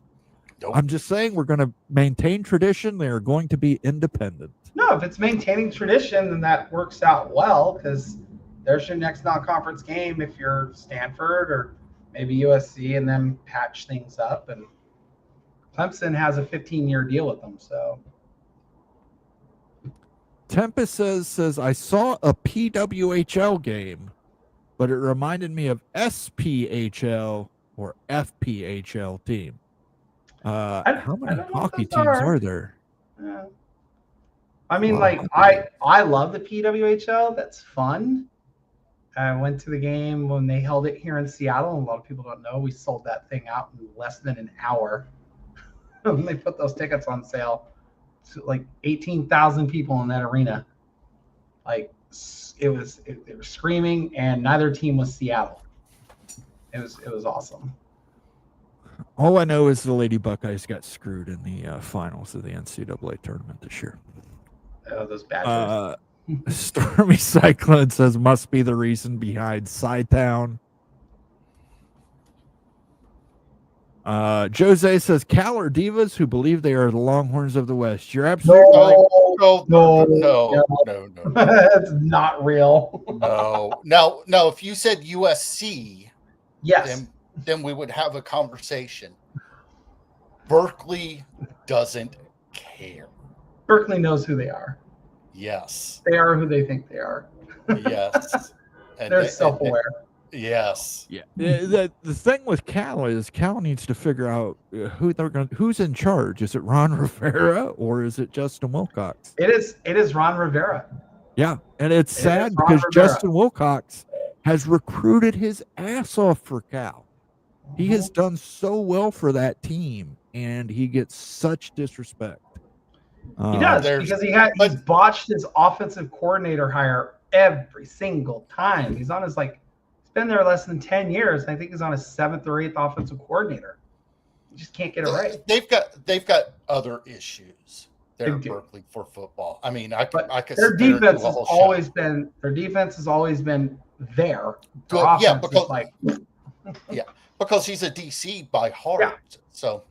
Nope. I'm just saying we're going to maintain tradition. They are going to be independent. No, if it's maintaining tradition, then that works out well, because there's your next non-conference game if you're Stanford or maybe USC, and then patch things up. And Clemson has a 15-year deal with them, so. Tempest says I saw a PWHL game, but it reminded me of SPHL or FPHL team. How many hockey teams are there? Yeah. I mean, I love the PWHL. That's fun. I went to the game when they held it here in Seattle, and a lot of people don't know we sold that thing out in less than an hour. When they put those tickets on sale, so like 18,000 people in that arena. Like they were screaming, and neither team was Seattle. It was awesome. All I know is the Lady Buckeyes got screwed in the finals of the NCAA tournament this year. Oh, those Badgers. Stormy Cyclone says must be the reason behind Sci-Town. Jose says Cal are divas who believe they are the Longhorns of the West. You're absolutely right. No. That's not real. No. If you said USC, yes, then we would have a conversation. Berkeley doesn't care. Berkeley knows who they are. Yes. They are who they think they are. Yes. They're self-aware. Yes. Yeah. The thing with Cal is Cal needs to figure out who's in charge. Is it Ron Rivera or is it Justin Wilcox? It is Ron Rivera. Yeah, and it's sad because Justin Wilcox has recruited his ass off for Cal. He has done so well for that team, and he gets such disrespect. He does, There's- because he's but- botched his offensive coordinator hire every single time. He's on his he's been there less than 10 years. I think he's on his 7th or 8th offensive coordinator. He just can't get it right. They've got other issues there They at do. Berkeley for football. I mean, I could Their sit there and do defense a has whole show. always been there. Their Good, yeah, offense because- is like because he's a DC by heart. Yeah. So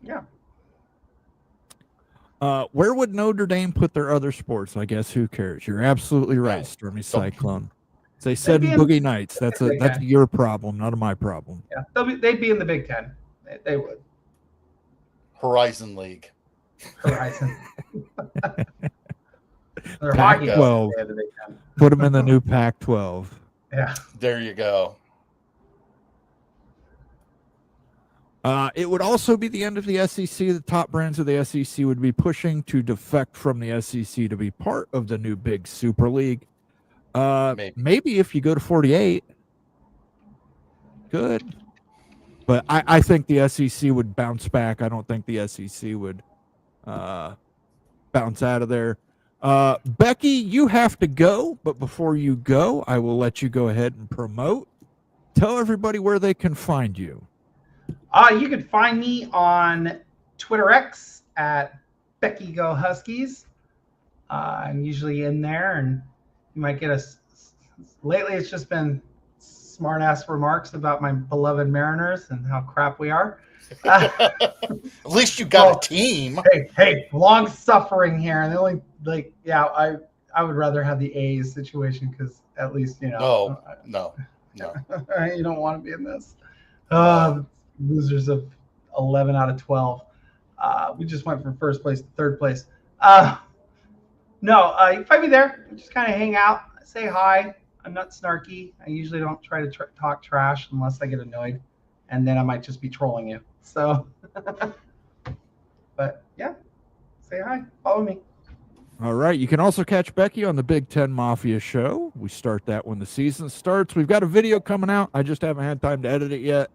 Where would Notre Dame put their other sports? I guess who cares? You're absolutely right, No, Stormy don't. Cyclone. As they said be in in- Boogie Nights. That's Big that's Ten. your problem, not my problem. yeah, they'd be in the Big Ten. They would. Horizon League. Horizon. Their hockey is Pac-12. in the Big Ten. Put them in the new Pac-12. Yeah. There you go. It would also be the end of the SEC. The top brands of the SEC would be pushing to defect from the SEC to be part of the new big Super League. Maybe if you go to 48, good. But I think the SEC would bounce back. I don't think the SEC would bounce out of there. Becky, you have to go, but before you go, I will let you go ahead and promote. Tell everybody where they can find you. You can find me on Twitter X at Becky Go Huskies. I'm usually in there, and you might get lately it's just been smart ass remarks about my beloved Mariners and how crap we are. At least you got a team. Hey, long suffering here, and the only I would rather have the A's situation, because at least No. you don't want to be in this. Losers of 11 out of 12. We just went from first place to third place. You can find me there. Just kind of hang out, say hi. I'm not snarky. I usually don't try to talk trash unless I get annoyed, and then I might just be trolling you. So, but yeah, say hi. Follow me. All right. You can also catch Becky on the Big Ten Mafia show. We start that when the season starts. We've got a video coming out. I just haven't had time to edit it yet,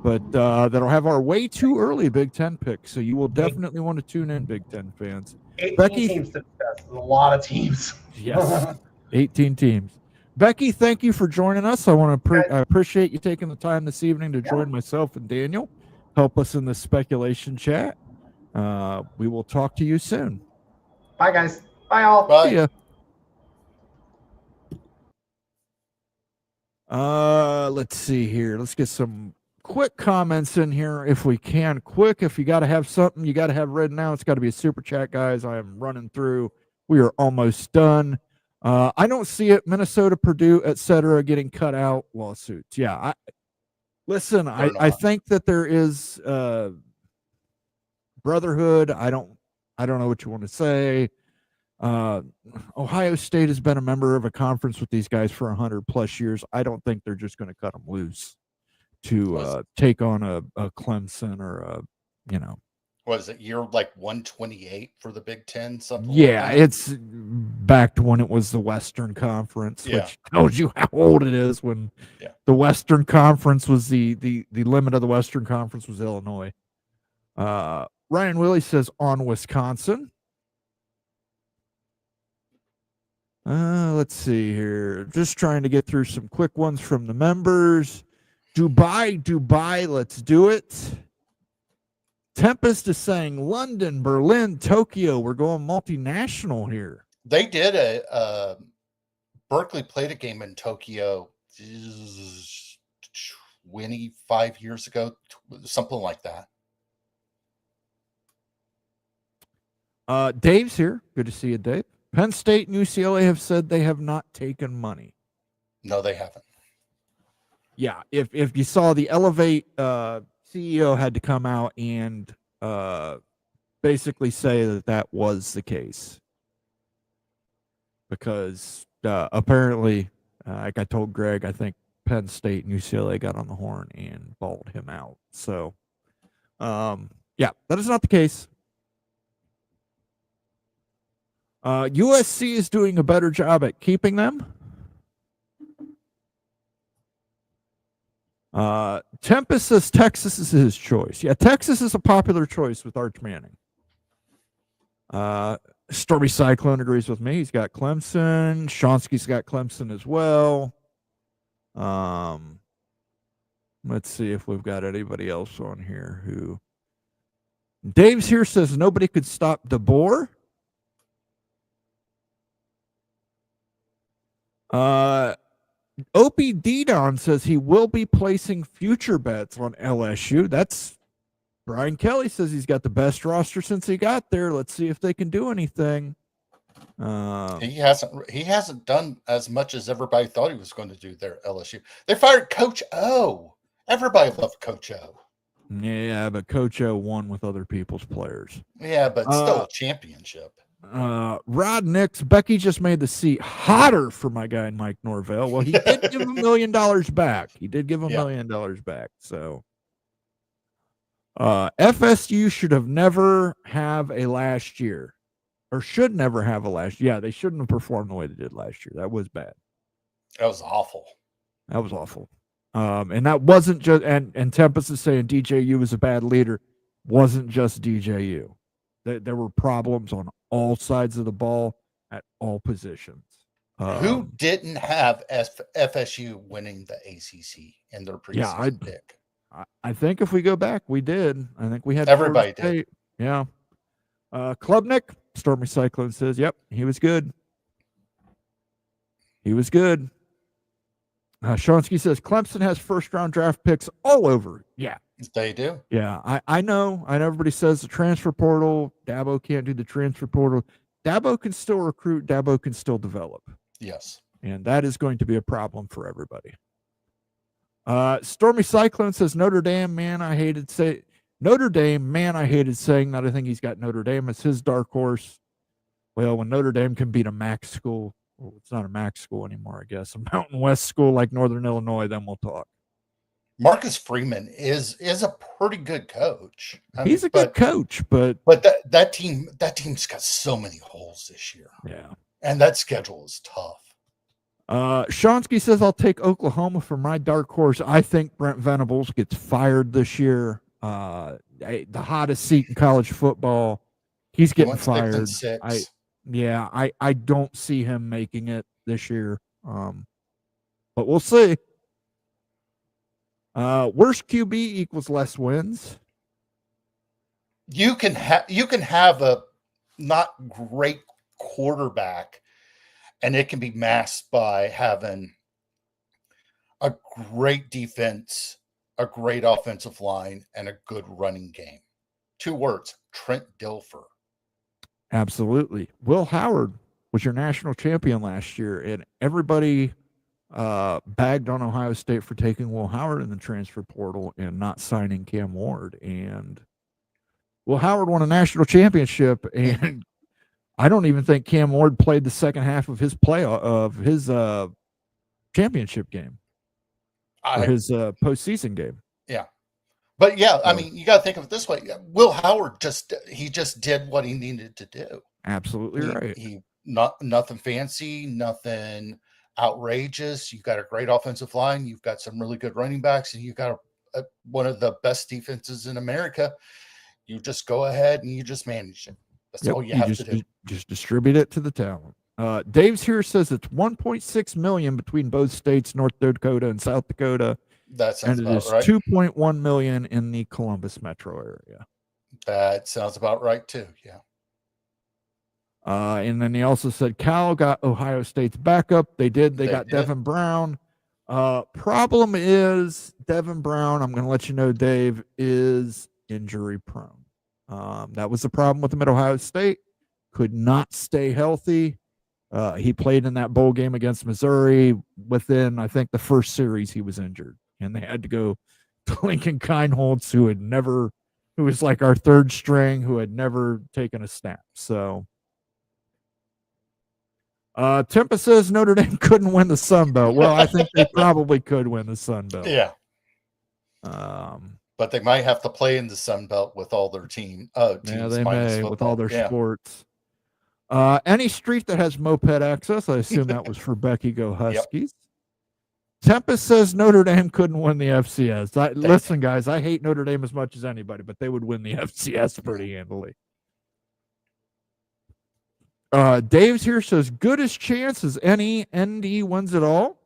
but that'll have our way too early Big Ten picks. So you will definitely want to tune in, Big Ten fans. 18 Becky- teams to discuss. There's a lot of teams. Yes. 18 teams. Becky, thank you for joining us. I want to I appreciate you taking the time this evening to join myself and Daniel. Help us in the speculation chat. We will talk to you soon. Bye, guys. Bye, all. Bye. See ya. Let's see here. Let's get some quick comments in here if we can. Quick, if you got to have something you got to have read now, it's got to be a super chat, guys. I am running through. We are almost done. I don't see it. Minnesota, Purdue, etc., getting cut out lawsuits. Yeah, I think that there is brotherhood. I don't know what you want to say. Ohio State has been a member of a conference with these guys for 100+ years. I don't think they're just going to cut them loose to take on a Clemson or Was it year like 128 for the Big Ten? Something. Yeah, like that? it's back to when it was the Western Conference, Yeah. which tells you how old it is. When the Western Conference was the limit of the Western Conference was Illinois. Ryan Willie says on Wisconsin. Let's see here. Just trying to get through some quick ones from the members. Dubai, let's do it. Tempest is saying London, Berlin, Tokyo. We're going multinational here. They did Berkeley played a game in Tokyo 25 years ago, something like that. Dave's here. Good to see you, Dave. Penn State and UCLA have said they have not taken money. No, they haven't. Yeah, if you saw the Elevate CEO had to come out and basically say that was the case, because apparently, like I told Greg, I think Penn State and UCLA got on the horn and balled him out. So, yeah, that is not the case. USC is doing a better job at keeping them. Tempest says Texas is his choice. Yeah, Texas is a popular choice with Arch Manning. Stormy Cyclone agrees with me. He's got Clemson. Shonsky's got Clemson as well. Let's see if we've got anybody else on here who. Dave's here says nobody could stop DeBoer. Opie Didon says he will be placing future bets on LSU. That's Brian Kelly says he's got the best roster since he got there. Let's see if they can do anything. He hasn't done as much as everybody thought he was going to do there at LSU. They fired Coach O. Everybody loved Coach O. Yeah, but Coach O won with other people's players. Yeah, but still a championship. Rod Nix, Becky just made the seat hotter for my guy Mike Norvell. Well, he did give him $1 million back. He did give him $1 million back. So FSU should have never have a last year. Or should never have a last year. Yeah, they shouldn't have performed the way they did last year. That was bad. That was awful. That was awful. And that wasn't just and Tempest is saying DJU was a bad leader. Wasn't just DJU. There were problems on all sides of the ball at all positions. Who didn't have FSU winning the ACC in their preseason pick? I think if we go back, we did. I think we had everybody did. Yeah. Klubnik, Stormy Cyclone says, yep, he was good. He was good. Shonsky says Clemson has first-round draft picks all over. Yeah. They do. Yeah, I know. I know everybody says the transfer portal. Dabo can't do the transfer portal. Dabo can still recruit. Dabo can still develop. Yes. And that is going to be a problem for everybody. Stormy Cyclone says Notre Dame, man, I hated saying that. I think he's got Notre Dame as his dark horse. Well, when Notre Dame can beat a MAC school, well, it's not a MAC school anymore, I guess, a Mountain West school like Northern Illinois, then we'll talk. Marcus Freeman is a pretty good coach. He's a good coach, but that team's got so many holes this year. Yeah. And that schedule is tough. Shonsky says I'll take Oklahoma for my dark horse. I think Brent Venables gets fired this year. The hottest seat in college football. He's getting fired. I don't see him making it this year. But we'll see. Worst QB equals less wins. You can have a not great quarterback, and it can be masked by having a great defense, a great offensive line, and a good running game. 2 words: Trent Dilfer. Absolutely. Will Howard was your national champion last year, and everybody bagged on Ohio State for taking Will Howard in the transfer portal and not signing Cam Ward. And Will Howard won a national championship, and I don't even think Cam Ward played the second half of his championship game, or his postseason game. Yeah, but I mean, you got to think of it this way: Will Howard just did what he needed to do. Absolutely right. He nothing fancy, nothing outrageous. You've got a great offensive line. You've got some really good running backs, and you've got one of the best defenses in America. You just go ahead and you just manage it. That's all you have to do. Just distribute it to the talent. Dave's here says it's $1.6 million between both states, North Dakota and South Dakota. That sounds about right. $2.1 million in the Columbus metro area. That sounds about right too. Yeah. And then he also said Cal got Ohio State's backup. They did. They got Devin Brown. Problem is Devin Brown, I'm going to let you know, Dave, is injury prone. That was the problem with him at Ohio State. Could not stay healthy. He played in that bowl game against Missouri. Within, I think, the first series, he was injured. And they had to go to Lincoln Kineholtz, who was like our third string, who had never taken a snap. So Tempa says Notre Dame couldn't win the Sun Belt. Well, I think they probably could win the Sun Belt. Yeah. But they might have to play in the Sun Belt with all their teams. Yeah, they may with all their sports. Any street that has moped access, I assume that was for Becky Go Huskies. Tempest says Notre Dame couldn't win the FCS. Listen, guys, I hate Notre Dame as much as anybody, but they would win the FCS pretty handily. Dave's here says, goodest chance as any ND wins it all.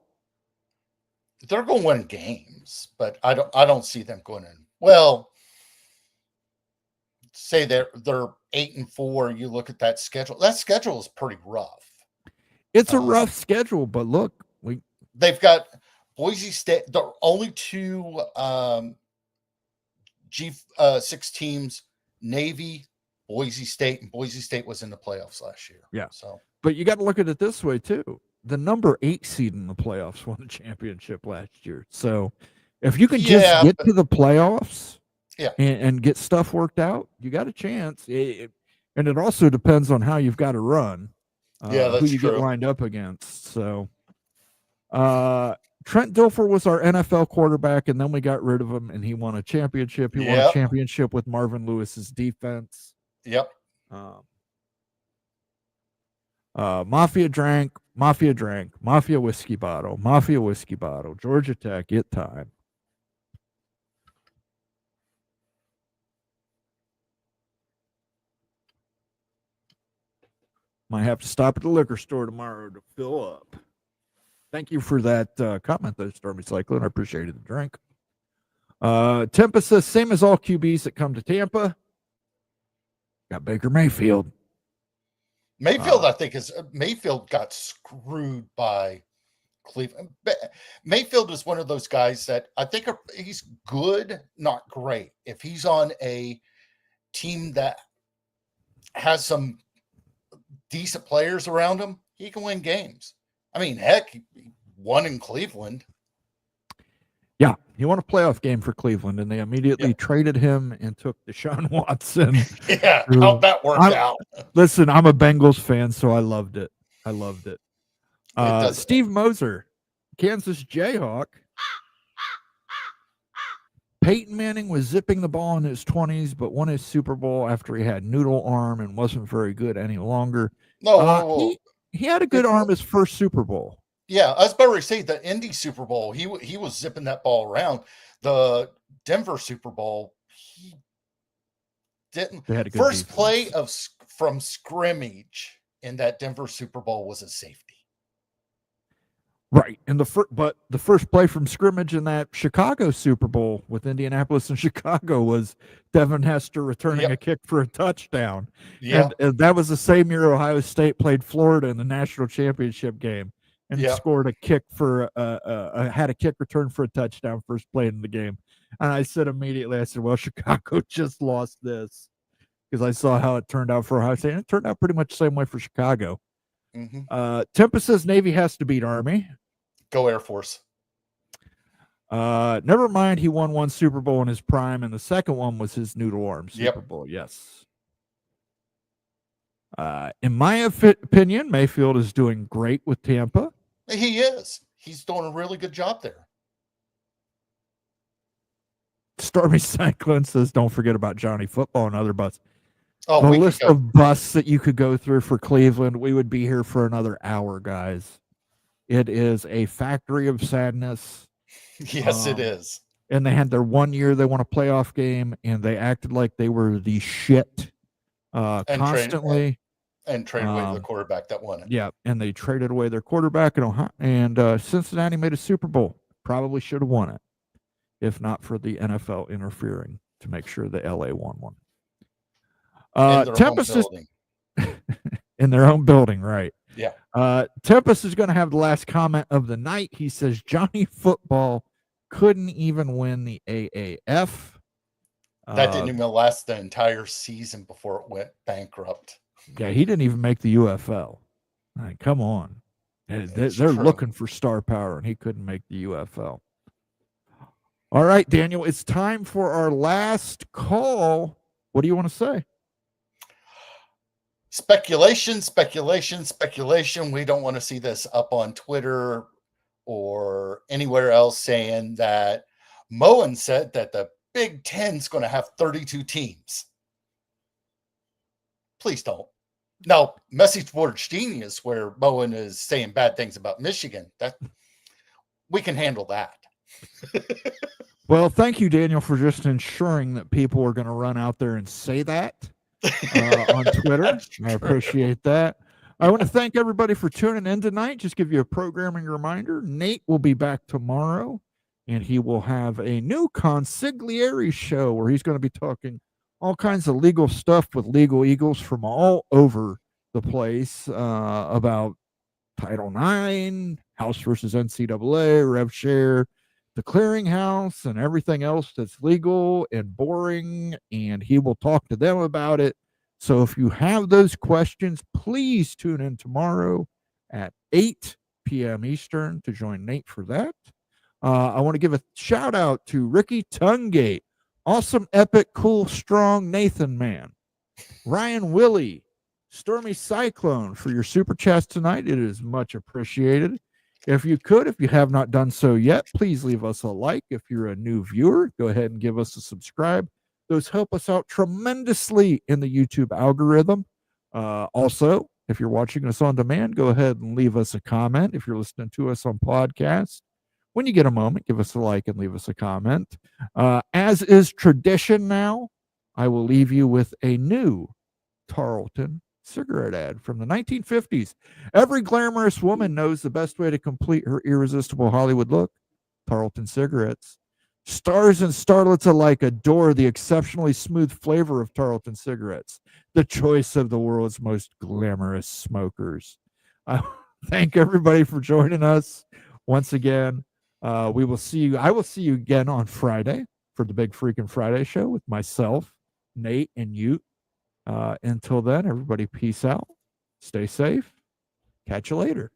They're going to win games, but I don't see them going in. Well, say they're 8-4. You look at that schedule. That schedule is pretty rough. It's a rough schedule, but look, they've got Boise State. The only two G6 teams, Navy, Boise State, and Boise State was in the playoffs last year. Yeah. So, but you got to look at it this way too. The number 8 seed in the playoffs won the championship last year. So if you can just get to the playoffs and get stuff worked out, you got a chance. And it also depends on how you've got to run. That's who you true. get lined up against. So Trent Dilfer was our NFL quarterback, and then we got rid of him, and he won a championship. He won a championship with Marvin Lewis's defense. Yep. Mafia drank, Mafia whiskey bottle, Georgia Tech, it time. Might have to stop at the liquor store tomorrow to fill up. Thank you for that comment, though, Stormy Cyclone. I appreciated the drink. Tempest says, same as all QBs that come to Tampa. Got Baker Mayfield. I think Mayfield got screwed by Cleveland. Mayfield is one of those guys that I think he's good, not great. If he's on a team that has some decent players around him, he can win games. I mean, heck, he won in Cleveland. Yeah, he won a playoff game for Cleveland, and they immediately traded him and took Deshaun Watson. How'd that work out? Listen, I'm a Bengals fan, so I loved it. Steve Moser, Kansas Jayhawk. Peyton Manning was zipping the ball in his 20s, but won his Super Bowl after he had noodle arm and wasn't very good any longer. He had a good arm his first Super Bowl. Yeah, I was about to say the Indy Super Bowl, he was zipping that ball around. The Denver Super Bowl, he didn't. They had a good first defense. play from scrimmage in that Denver Super Bowl was a safety. Right, and the first play from scrimmage in that Chicago Super Bowl with Indianapolis and Chicago was Devin Hester returning a kick for a touchdown. Yeah, and that was the same year Ohio State played Florida in the national championship game and scored a kick for had a kick return for a touchdown first play in the game. And I said immediately, well, Chicago just lost this because I saw how it turned out for Ohio State, and it turned out pretty much the same way for Chicago. Tempest says Navy has to beat Army. Go Air Force. Never mind, he won one Super Bowl in his prime, and the second one was his noodle arm Super Bowl. Yes. In my opinion, Mayfield is doing great with Tampa. He is. He's doing a really good job there. Stormy Cyclone says, don't forget about Johnny Football and other busts. Oh, the list of busts that you could go through for Cleveland, we would be here for another hour, guys. It is a factory of sadness. Yes, it is. And they had their 1 year they won a playoff game, and they acted like they were the shit constantly. And traded away the quarterback that won it. Yeah, and they traded away their quarterback, and Cincinnati made a Super Bowl. Probably should have won it, if not for the NFL interfering to make sure the LA won one. Tempest is in their own building, right? Yeah. Tempest is going to have the last comment of the night. He says Johnny Football couldn't even win the AAF. That didn't even last the entire season before it went bankrupt. Yeah, he didn't even make the UFL. Come on. They're looking for star power, and he couldn't make the UFL. All right, Daniel, it's time for our last call. What do you want to say? Speculation. We don't want to see this up on Twitter or anywhere else saying that Moen said that the Big Ten's going to have 32 teams. Please don't. Now, message board genius where Moen is saying bad things about Michigan. we can handle that. Well, thank you, Daniel, for just ensuring that people are going to run out there and say that on Twitter. I appreciate that. I want to thank everybody for tuning in tonight. Just give you a programming reminder. Nate will be back tomorrow, and he will have a new consigliere show where he's going to be talking all kinds of legal stuff with legal eagles from all over the place about Title IX, House versus NCAA, Rev Share, the clearinghouse, and everything else that's legal and boring, and he will talk to them about it. So if you have those questions, please tune in tomorrow at 8 p.m. Eastern to join Nate for that. I want to give a shout out to Ricky Tungate, awesome, epic, cool, strong Nathan man, Ryan Willie, Stormy Cyclone for your super chats tonight. It is much appreciated. If you have not done so yet, please leave us a like. If you're a new viewer, go ahead and give us a subscribe. Those help us out tremendously in the YouTube algorithm. Also, if you're watching us on demand, go ahead and leave us a comment. If you're listening to us on podcast, when you get a moment, give us a like and leave us a comment. As is tradition now, I will leave you with a new Tarleton cigarette ad from the 1950s. Every glamorous woman knows the best way to complete her irresistible Hollywood look: Tarleton cigarettes. Stars and starlets alike adore the exceptionally smooth flavor of Tarleton cigarettes, the choice of the world's most glamorous smokers. I thank everybody for joining us once again. I will see you again on Friday for the Big Freaking Friday show with myself, Nate, and Ute. Until then, everybody, peace out. Stay safe. Catch you later.